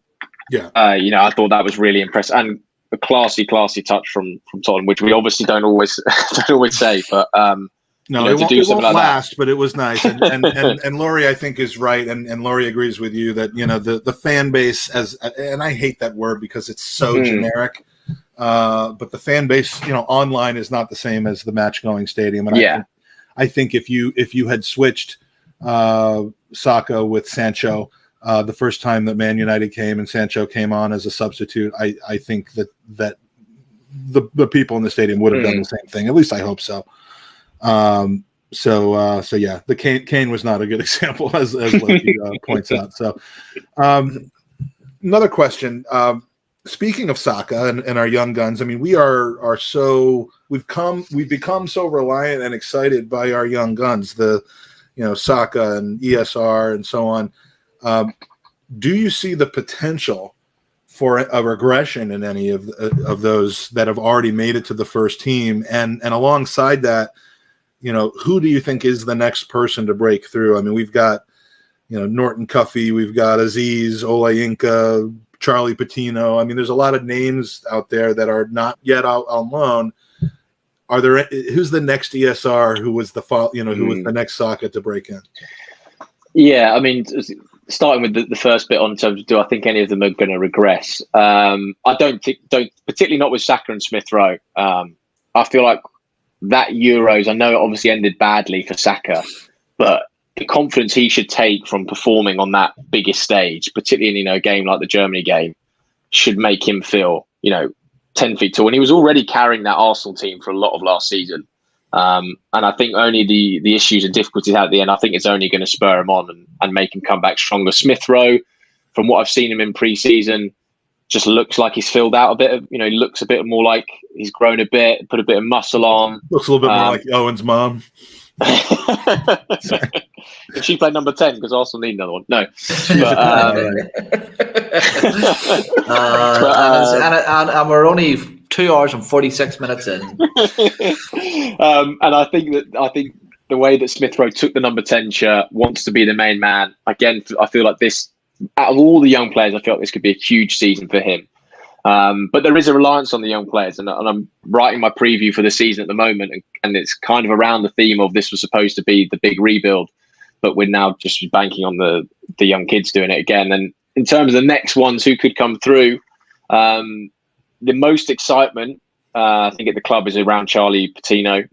Speaker 3: Yeah. I thought that was really impressive, and a classy touch from Tottenham, which we obviously don't always say, but
Speaker 1: no, it won't last, but it was nice. And Laurie, I think, is right, and Laurie agrees with you that the fan base, and I hate that word because it's so generic, but the fan base, online is not the same as the match-going stadium. And I think if you had switched Saka with Sancho the first time that Man United came and Sancho came on as a substitute, I think that the people in the stadium would have done the same thing. At least I hope so. So yeah, the Kane was not a good example, as Loki points out. So another question. Speaking of Saka and our young guns, I mean, we've become so reliant and excited by our young guns, Saka and ESR and so on. Do you see the potential for a regression in any of those that have already made it to the first team? And alongside that, who do you think is the next person to break through? I mean, we've got, Norton Cuffey, we've got Aziz, Olayinka, Charlie Patino. I mean, there's a lot of names out there that are not yet out on loan. Who's the next ESR who was who was the next Saka to break in?
Speaker 3: Yeah, I mean, starting with the first bit on terms of, do I think any of them are going to regress? I don't particularly not with Saka and Smith Rowe. I feel like that Euros, I know it obviously ended badly for Saka, but the confidence he should take from performing on that biggest stage, particularly in a game like the Germany game, should make him feel 10 feet tall. And he was already carrying that Arsenal team for a lot of last season. And I think only the issues and difficulties at the end, I think it's only going to spur him on and make him come back stronger. Smith Rowe, from what I've seen him in pre-season, just looks like he's filled out a bit of, looks a bit more like he's grown a bit, put a bit of muscle on.
Speaker 1: Looks a little bit more like Owen's mom.
Speaker 3: She played number 10 because Arsenal need another one. No.
Speaker 4: And we're only 2 hours and 46 minutes in.
Speaker 3: And I think the way that Smith Rowe took the number 10 shirt, wants to be the main man. Again, I feel like this, out of all the young players, I feel like this could be a huge season for him. But there is a reliance on the young players, and I'm writing my preview for the season at the moment, and it's kind of around the theme of this was supposed to be the big rebuild, but we're now just banking on the young kids doing it again. And in terms of the next ones who could come through, the most excitement, I think, at the club is around Charlie Patino.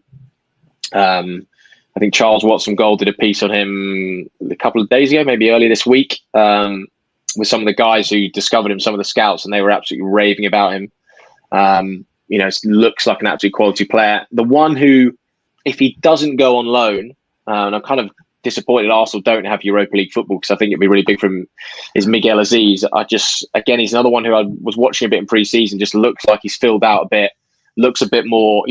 Speaker 3: I think Charles Watson-Gold did a piece on him a couple of days ago, maybe earlier this week, with some of the guys who discovered him, some of the scouts, and they were absolutely raving about him. Looks like an absolute quality player. The one who, if he doesn't go on loan, and I'm kind of disappointed Arsenal don't have Europa League football, because I think it'd be really big for him, is Miguel Aziz. He's another one who I was watching a bit in pre-season, just looks like he's filled out a bit, looks a bit more,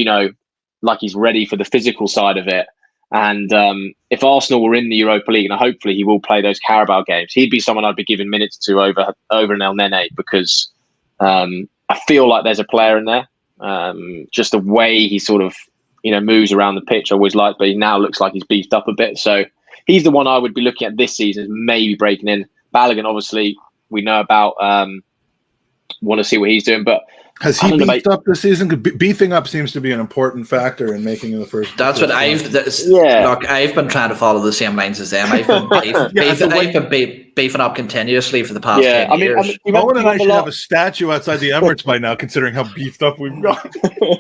Speaker 3: like he's ready for the physical side of it. And if Arsenal were in the Europa League, and hopefully he will play those Carabao games, he'd be someone I'd be giving minutes to over an El Nene, because I feel like there's a player in there. Just the way he sort of, moves around the pitch, I always liked, but he now looks like he's beefed up a bit. So he's the one I would be looking at this season, maybe breaking in. Balogun, obviously, we know about, want to see what he's doing, but
Speaker 1: has he beefed up this season? Beefing up seems to be an important factor in making the first.
Speaker 4: That's what Look, I've been trying to follow the same lines as them. I've been beefing up continuously for the past 10 years.
Speaker 1: Owen and I should have a statue outside the Emirates by now, considering how beefed up we've got.
Speaker 3: Do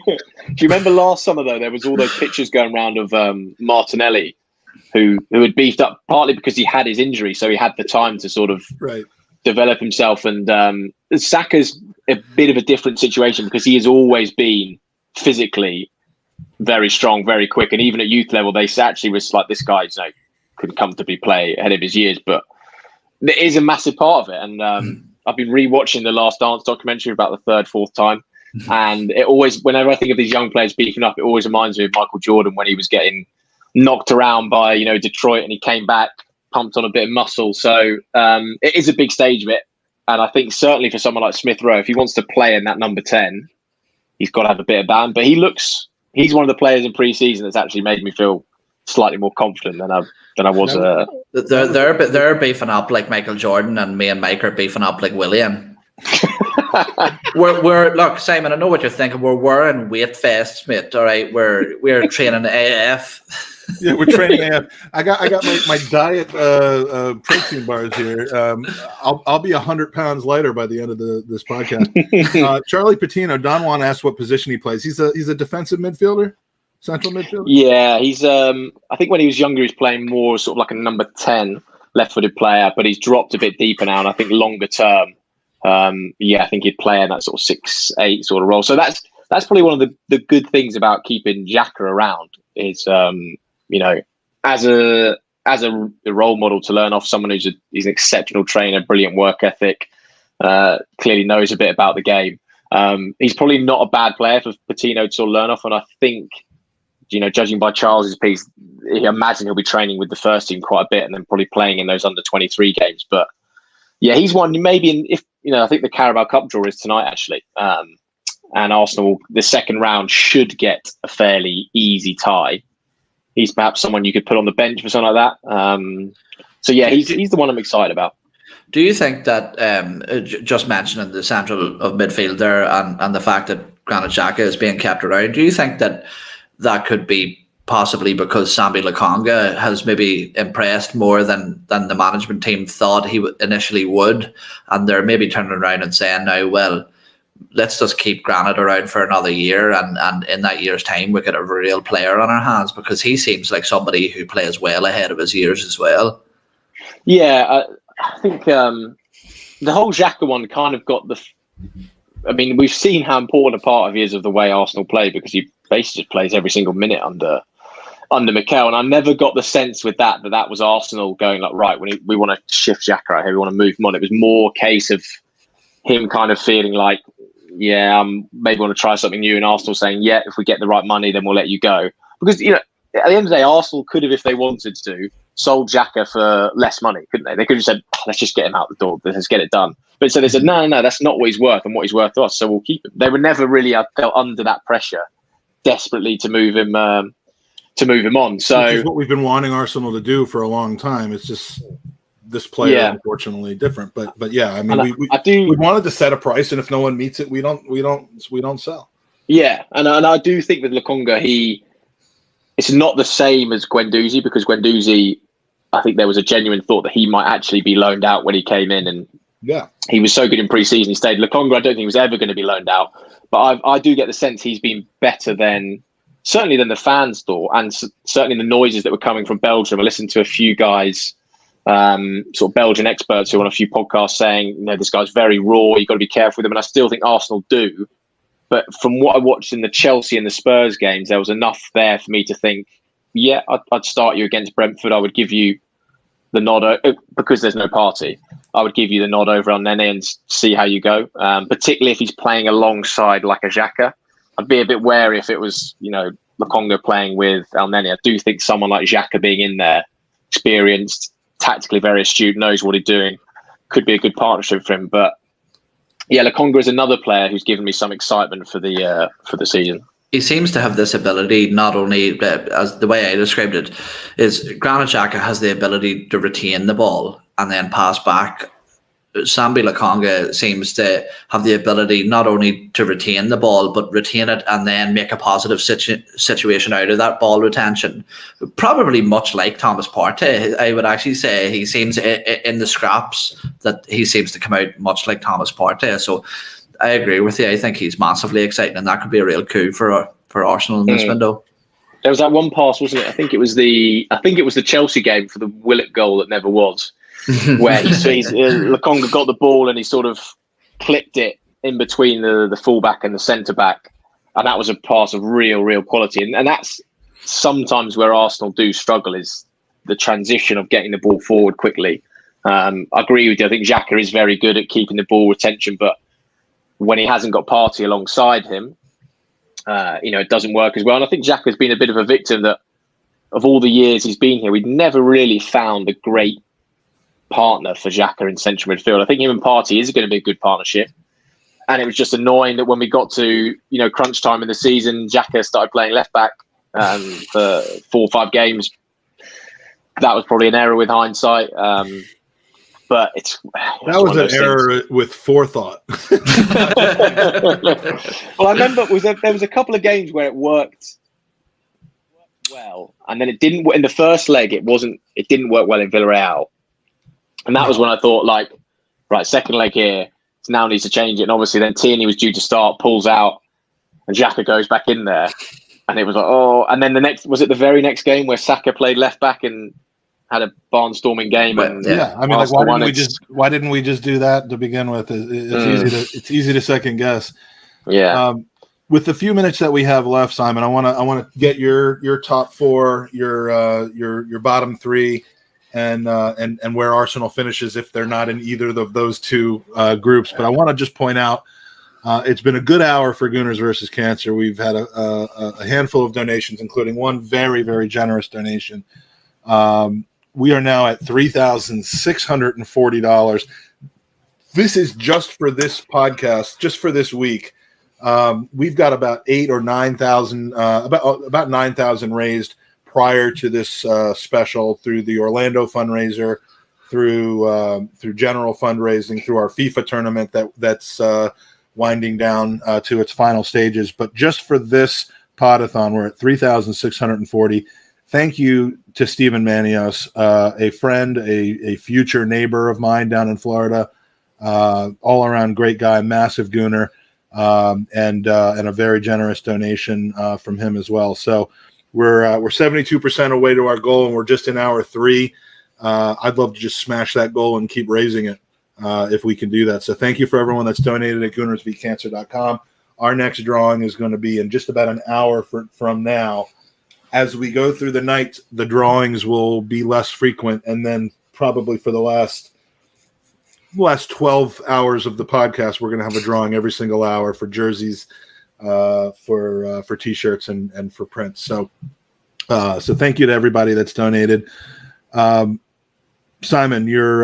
Speaker 3: you remember last summer, though, there was all those pictures going around of Martinelli, who had beefed up partly because he had his injury, so he had the time to sort of develop himself. And Saka's a bit of a different situation, because he has always been physically very strong, very quick, and even at youth level, they actually was like, this guy could comfortably play ahead of his years. But there is a massive part of it, and I've been rewatching the Last Dance documentary about the third, fourth time, and it always, whenever I think of these young players beefing up, it always reminds me of Michael Jordan when he was getting knocked around by Detroit, and he came back pumped on a bit of muscle. So it is a big stage of it. And I think certainly for someone like Smith Rowe, if he wants to play in that number 10, he's got to have a bit of band. But he's one of the players in pre-season that's actually made me feel slightly more confident than I was.
Speaker 4: They're beefing up like Michael Jordan, and me and Mike are beefing up like William. we're look, Simon, I know what you're thinking. We're wearing weight vests, mate. All right, we're training AF.
Speaker 1: Yeah, we're training AF. I got my diet protein bars here. I'll be 100 pounds lighter by the end of this podcast. Charlie Patino, Don Juan asked what position he plays. He's a defensive midfielder, central midfielder.
Speaker 3: Yeah, he's. I think when he was younger, he was playing more sort of like a number 10 left-footed player, but he's dropped a bit deeper now. And I think longer term, I think he'd play in that sort of 6-8 sort of role. So that's probably one of the good things about keeping Xhaka around is. As a role model to learn off, someone he's an exceptional trainer, brilliant work ethic, clearly knows a bit about the game. He's probably not a bad player for Patino to sort of learn off, and I think, judging by Charles's piece, I imagine he'll be training with the first team quite a bit, and then probably playing in those under 23 games. But yeah, he's one maybe I think the Carabao Cup draw is tonight actually, and Arsenal the second round should get a fairly easy tie. He's perhaps someone you could put on the bench for something like that. So yeah, he's the one I'm excited about.
Speaker 4: Do you think that just mentioning the central of midfield there and the fact that Granit Xhaka is being kept around, do you think that could be possibly because Sambi Lokonga has maybe impressed more than the management team thought he initially would, and they're maybe turning around and saying now, well, let's just keep Granit around for another year, and in that year's time we get a real player on our hands, because he seems like somebody who plays well ahead of his years as well.
Speaker 3: Yeah, I think the whole Xhaka one kind of got we've seen how important a part he is of the way Arsenal play, because he basically just plays every single minute under Mikel, and I never got the sense with that was Arsenal going like, right, we want to shift Xhaka out here, we want to move him on. It was more a case of him kind of feeling like, maybe want to try something new, and Arsenal saying, yeah, if we get the right money, then we'll let you go. Because, at the end of the day, Arsenal could have, if they wanted to, sold Xhaka for less money, couldn't they? They could have said, let's just get him out the door, let's get it done. But so they said, no, that's not what he's worth and what he's worth to us, so we'll keep him. They were never really felt under that pressure, desperately to move him on. So
Speaker 1: which is what we've been wanting Arsenal to do for a long time. It's just this player, unfortunately, different. But yeah, I mean, we wanted to set a price, and if no one meets it, we don't sell. Yeah,
Speaker 3: and I do think with Lokonga, it's not the same as Guendouzi, because Guendouzi, I think there was a genuine thought that he might actually be loaned out when he came in, and he was so good in pre-season, he stayed. Lokonga, I don't think he was ever going to be loaned out, but I do get the sense he's been better than the fans thought, and certainly the noises that were coming from Belgium. I listened to a few guys. Sort of Belgian experts who are on a few podcasts saying, this guy's very raw, you've got to be careful with him. And I still think Arsenal do. But from what I watched in the Chelsea and the Spurs games, there was enough there for me to think yeah, I'd start you against Brentford. I would give you the nod because there's no party. I would give you the nod over El Nene and see how you go. Particularly if he's playing alongside like a Xhaka. I'd be a bit wary if it was, Lokonga playing with El Nene. I do think someone like Xhaka being in there, experienced, tactically very astute, knows what he's doing, could be a good partnership for him. But yeah, Lokonga is another player who's given me some excitement for the season.
Speaker 4: He seems to have this ability, not only as the way I described it, is Granit Xhaka has the ability to retain the ball and then pass back. Sambi Lokonga seems to have the ability not only to retain the ball, but retain it and then make a positive situation out of that ball retention. Probably much like Thomas Partey, I would actually say he seems in the scraps that he seems to come out much like Thomas Partey. So I agree with you. I think he's massively exciting, and that could be a real coup for Arsenal in this window.
Speaker 3: There was that one pass, wasn't it? I think it was the Chelsea game for the Willett goal that never was, where Lokonga got the ball and he sort of clipped it in between the fullback and the centre back, and that was a pass of real quality. And that's sometimes where Arsenal do struggle, is the transition of getting the ball forward quickly. I agree with you. I think Xhaka is very good at keeping the ball retention, but when he hasn't got Partey alongside him, it doesn't work as well. And I think Xhaka's been a bit of a victim that of all the years he's been here, we've never really found a great partner for Xhaka in central midfield. I think him and Partey is going to be a good partnership. And it was just annoying that when we got to, crunch time in the season, Xhaka started playing left back for 4 or 5 games. That was probably an error with hindsight. But
Speaker 1: that was an error with forethought.
Speaker 3: Well, I remember there was a couple of games where it worked well, and then it didn't. In the first leg, it didn't work well in Villarreal, and that was when I thought, right, second leg here, now needs to change it. And obviously, then Tierney was due to start, pulls out, and Xhaka goes back in there, and it was like, oh. And then the very next game where Saka played left back and had a barnstorming game. And
Speaker 1: why didn't we just do that to begin with? It's easy to second guess.
Speaker 3: Yeah.
Speaker 1: With the few minutes that we have left, Simon, I want to get your top 4, your bottom 3, and where Arsenal finishes if they're not in either of those 2 groups. But I want to just point out, it's been a good hour for Gooners versus Cancer. We've had a handful of donations, including one very, very generous donation. We are now at $3,640. This is just for this podcast, just for this week. We've got about 8,000 or 9,000, about 9,000 raised prior to this special through the Orlando fundraiser, through general fundraising, through our FIFA tournament that's winding down to its final stages. But just for this podathon, we're at 3,640. Thank you to Stephen Manios, a friend, a future neighbor of mine down in Florida, all around great guy, massive Gooner, and a very generous donation from him as well. So we're 72% away to our goal, and we're just in hour 3. I'd love to just smash that goal and keep raising it if we can do that. So thank you for everyone that's donated at GoonersVCancer.com. Our next drawing is going to be in just about an hour from now. As we go through the night, the drawings will be less frequent, and then probably for the last 12 hours of the podcast, we're going to have a drawing every single hour for jerseys, for T-shirts, and for prints. So thank you to everybody that's donated. Simon, you're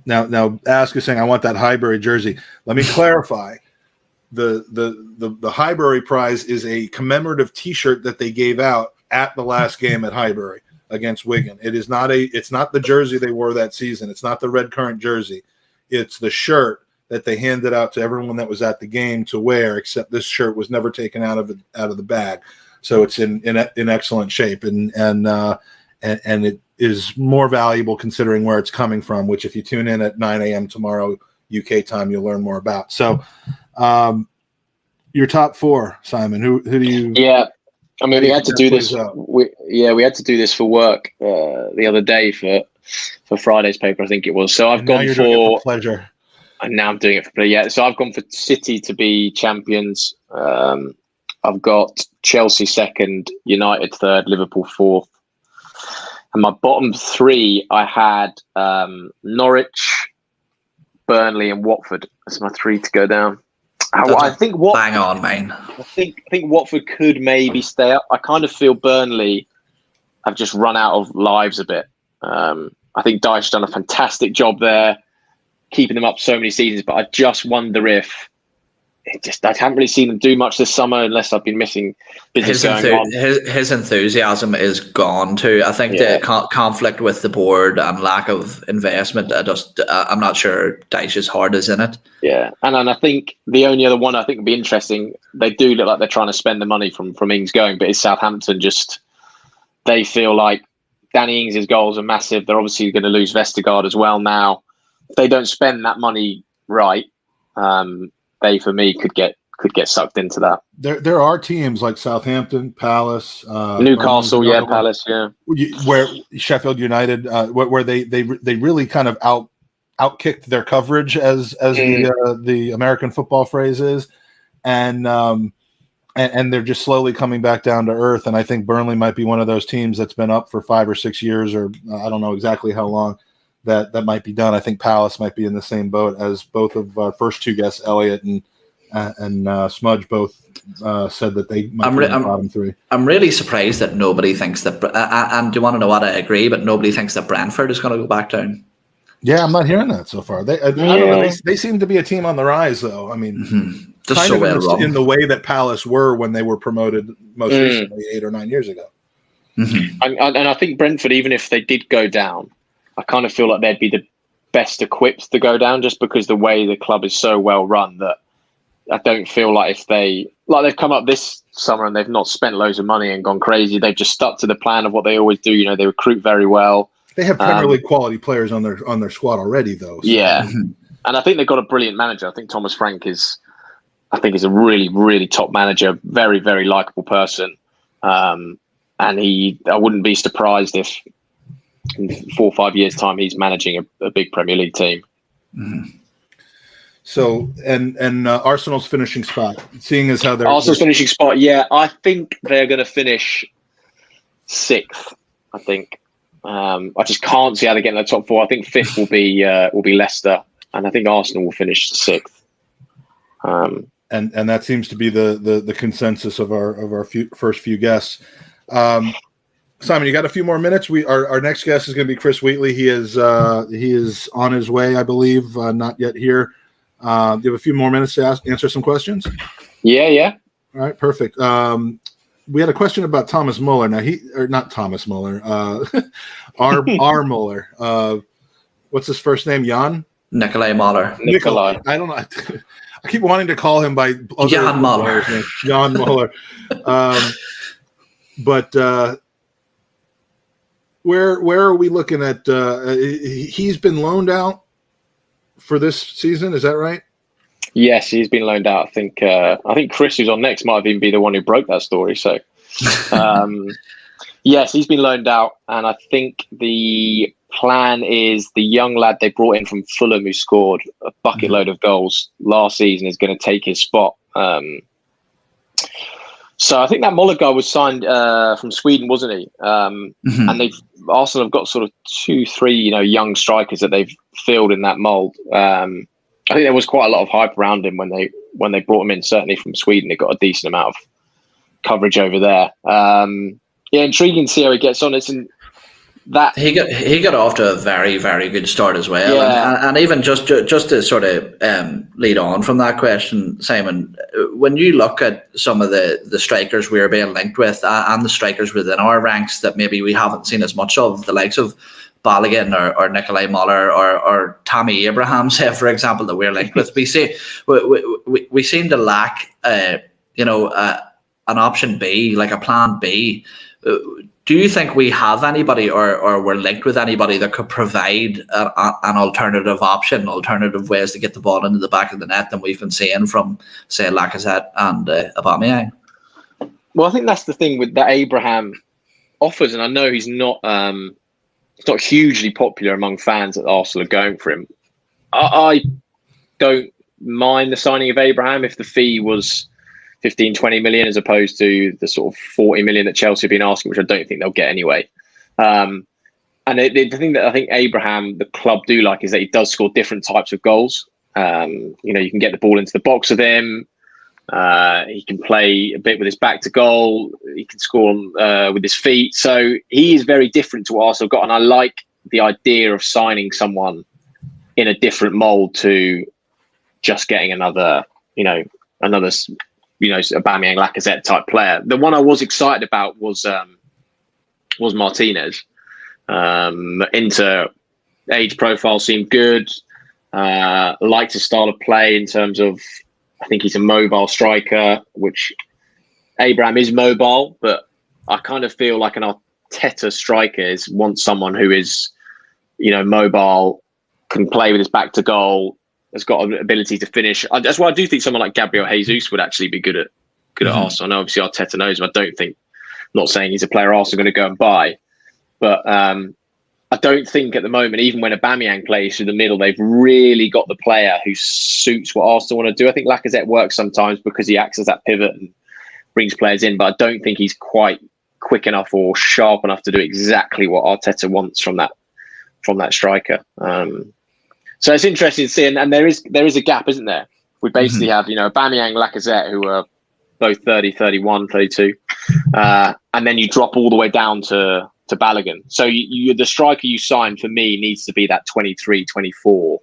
Speaker 1: now Ask is saying, I want that Highbury jersey. Let me clarify. The Highbury prize is a commemorative T-shirt that they gave out at the last game at Highbury against Wigan. It's not the jersey they wore that season. It's not the red currant jersey. It's the shirt that they handed out to everyone that was at the game to wear, except this shirt was never taken out of the bag. So it's in excellent shape, and it is more valuable considering where it's coming from, which if you tune in at 9 a.m. tomorrow UK time, you'll learn more about. So your top 4, Simon, who do you?
Speaker 3: Yeah, I mean, we had to do this. We had to do this for work the other day for Friday's paper, I think it was. So I've gone for
Speaker 1: pleasure.
Speaker 3: And now I'm doing it for play. Yeah, so I've gone for City to be champions. I I've got Chelsea second, United third, Liverpool fourth. And my bottom three, I had Norwich, Burnley, and Watford. That's my three to go down. I think
Speaker 4: bang on, man.
Speaker 3: I think Watford could maybe stay up. I kind of feel Burnley have just run out of lives a bit. I think Dyche's done a fantastic job there, keeping them up so many seasons. But I just wonder if I haven't really seen them do much this summer unless I've been missing business going on.
Speaker 4: His enthusiasm is gone too. I think the conflict with the board and lack of investment, I'm not sure Dyche's heart is in it.
Speaker 3: Yeah, and I think the only other one I think would be interesting, they do look like they're trying to spend the money from Ings going, but is Southampton they feel like Danny Ings' goals are massive. They're obviously going to lose Vestergaard as well now. If they don't spend that money right, they, for me, could get sucked into that.
Speaker 1: There are teams like Southampton, Palace,
Speaker 3: Newcastle, Palace,
Speaker 1: where Sheffield United, where they really kind of outkicked their coverage, as the American football phrase is, and they're just slowly coming back down to earth. And I think Burnley might be one of those teams that's been up for 5 or 6 years, or I don't know exactly how long that might be done. I think Palace might be in the same boat as both of our first two guests, Elliot and Smudge, both said that they might be in the bottom three. I'm
Speaker 4: really surprised that nobody thinks that, and do you want to know what? I agree, but nobody thinks that Brentford is going to go back down.
Speaker 1: Yeah, I'm not hearing that so far. I don't know. They seem to be a team on the rise, though. I mean, kind of in the way that Palace were when they were promoted most recently 8 or 9 years ago.
Speaker 3: Mm-hmm. And I think Brentford, even if they did go down, I kind of feel like they'd be the best equipped to go down, just because the way the club is so well run that I don't feel like if they've come up this summer and they've not spent loads of money and gone crazy. They've just stuck to the plan of what they always do. They recruit very well.
Speaker 1: They have Premier League quality players on their squad already, though. So.
Speaker 3: Yeah, and I think they've got a brilliant manager. I think Thomas Frank is a really, really top manager. Very, very likable person. And I wouldn't be surprised if in 4 or 5 years' time he's managing a big Premier League team.
Speaker 1: Mm-hmm. So and Arsenal's finishing spot, seeing as how
Speaker 3: Arsenal's finishing spot. Yeah, I think they're going to finish 6th. I think. I just can't see how they get in the top 4. I think 5th will be Leicester, and I think Arsenal will finish 6th.
Speaker 1: And that seems to be the consensus of our first few guests. Simon, you got a few more minutes? Our next guest is going to be Chris Wheatley. He is on his way, I believe, not yet here. Do you have a few more minutes to answer some questions?
Speaker 3: Yeah.
Speaker 1: All right, perfect. We had a question about Thomas Muller. Now not Thomas Muller, R. Muller. What's his first name? Jan?
Speaker 4: Nikolai Muller.
Speaker 3: Nikolai.
Speaker 1: I don't know. I keep wanting to call him by
Speaker 4: Jan Muller.
Speaker 1: Jan Muller. But where are we looking at? He's been loaned out for this season. Is that right?
Speaker 3: Yes, he's been loaned out. I think Chris, who's on next, might even be the one who broke that story. So, yes, he's been loaned out, and I think the plan is the young lad they brought in from Fulham, who scored a bucket load of goals last season, is going to take his spot. So I think that Muller guy was signed from Sweden, wasn't he? And Arsenal have got sort of 2-3, young strikers that they've filled in that mould. I think there was quite a lot of hype around him when they brought him in. Certainly from Sweden, they got a decent amount of coverage over there. Intriguing to see how he gets on. That
Speaker 4: he got off to a very, very good start as well, and even just to sort of lead on from that question, Simon, when you look at some of the strikers we're being linked with and the strikers within our ranks that maybe we haven't seen as much of, the likes of Balogun or Nikolai Muller or Tammy Abraham, say for example, that we're linked with, we seem to lack an option B, like a plan B. Do you think we have anybody or we're linked with anybody that could provide an alternative option, alternative ways to get the ball into the back of the net than we've been seeing from, say, Lacazette and Aubameyang?
Speaker 3: Well, I think that's the thing with that Abraham offers, and I know he's not hugely popular among fans that Arsenal are going for him. I don't mind the signing of Abraham if the fee was 15, 20 million, as opposed to the sort of 40 million that Chelsea have been asking, which I don't think they'll get anyway. And the thing that I think Abraham, the club, do like is that he does score different types of goals. You can get the ball into the box with him. He can play a bit with his back to goal. He can score with his feet. So he is very different to what Arsenal got. And I like the idea of signing someone in a different mould to just getting another Aubameyang, Lacazette type player. The one I was excited about was Martinez. Inter age profile seemed good. Liked his style of play in terms of, I think he's a mobile striker, which Abraham is mobile, but I kind of feel like an Arteta striker wants someone who is, mobile, can play with his back to goal, has got an ability to finish. That's why I do think someone like Gabriel Jesus would actually be good at Arsenal. I know obviously Arteta knows him. I'm not saying he's a player Arsenal are going to go and buy, but I don't think at the moment, even when Aubameyang plays through the middle, they've really got the player who suits what Arsenal want to do. I think Lacazette works sometimes because he acts as that pivot and brings players in, but I don't think he's quite quick enough or sharp enough to do exactly what Arteta wants from that striker. So it's interesting to see, and there is a gap, isn't there? We basically have, Aubameyang, Lacazette, who are both 30, 31, 32, and then you drop all the way down to Balogun. So the striker you sign for me needs to be that 23, 24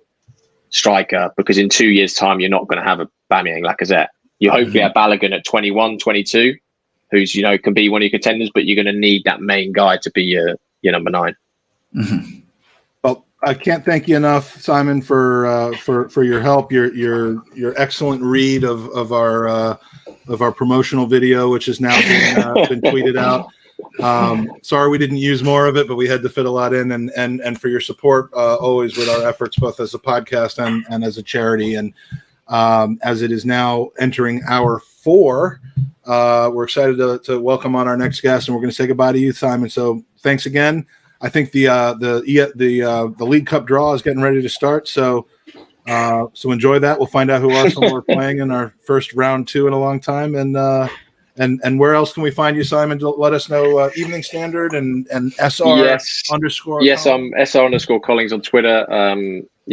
Speaker 3: striker, because in 2 years' time, you're not going to have a Aubameyang, Lacazette. You hopefully have Balogun at 21, 22, who's, can be one of your contenders, but you're going to need that main guy to be your number 9.
Speaker 1: Mm-hmm. Well, I can't thank you enough, Simon, for your help, your excellent read of our promotional video, which has now been tweeted out. Sorry we didn't use more of it, but we had to fit a lot in, and for your support always with our efforts, both as a podcast and as a charity. And as it is now entering hour 4, we're excited to welcome on our next guest, and we're going to say goodbye to you, Simon. So thanks again. I think the League Cup draw is getting ready to start, so enjoy that. We'll find out who Arsenal we're playing in our first round 2 in a long time, and where else can we find you, Simon? Let us know. Evening Standard and SR underscore.
Speaker 3: Yes, I'm SR underscore Collings on Twitter.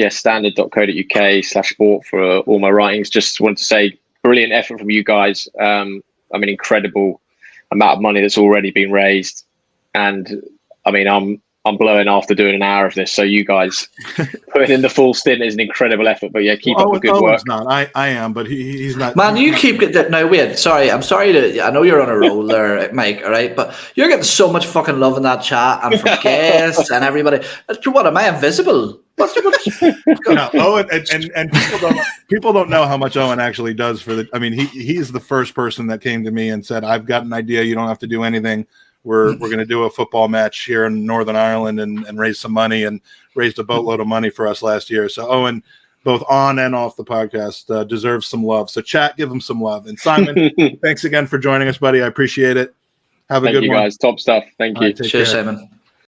Speaker 3: Standard.co.uk/sport for all my writings. Just wanted to say, brilliant effort from you guys. Incredible amount of money that's already been raised, and I'm blowing after doing an hour of this. So you guys putting in the full stint is an incredible effort. But yeah, keep up the good work.
Speaker 1: Not. I am, but he's not.
Speaker 4: Man, you keep getting. No, wait. Sorry, I'm sorry to. I know you're on a roll there, Mike. All right, but you're getting so much fucking love in that chat and from guests and everybody. What am I invisible?
Speaker 1: No, Owen and people don't know how much Owen actually does for the. I mean, he's the first person that came to me and said, "I've got an idea. You don't have to do anything. We're going to do a football match here in Northern Ireland and raise some money," and raised a boatload of money for us last year. So Owen, both on and off the podcast, deserves some love. So chat, give him some love. And Simon, thanks again for joining us, buddy. I appreciate it. Have a good one.
Speaker 3: Thank you, guys. Top stuff. Thank you.
Speaker 4: Cheers, Simon.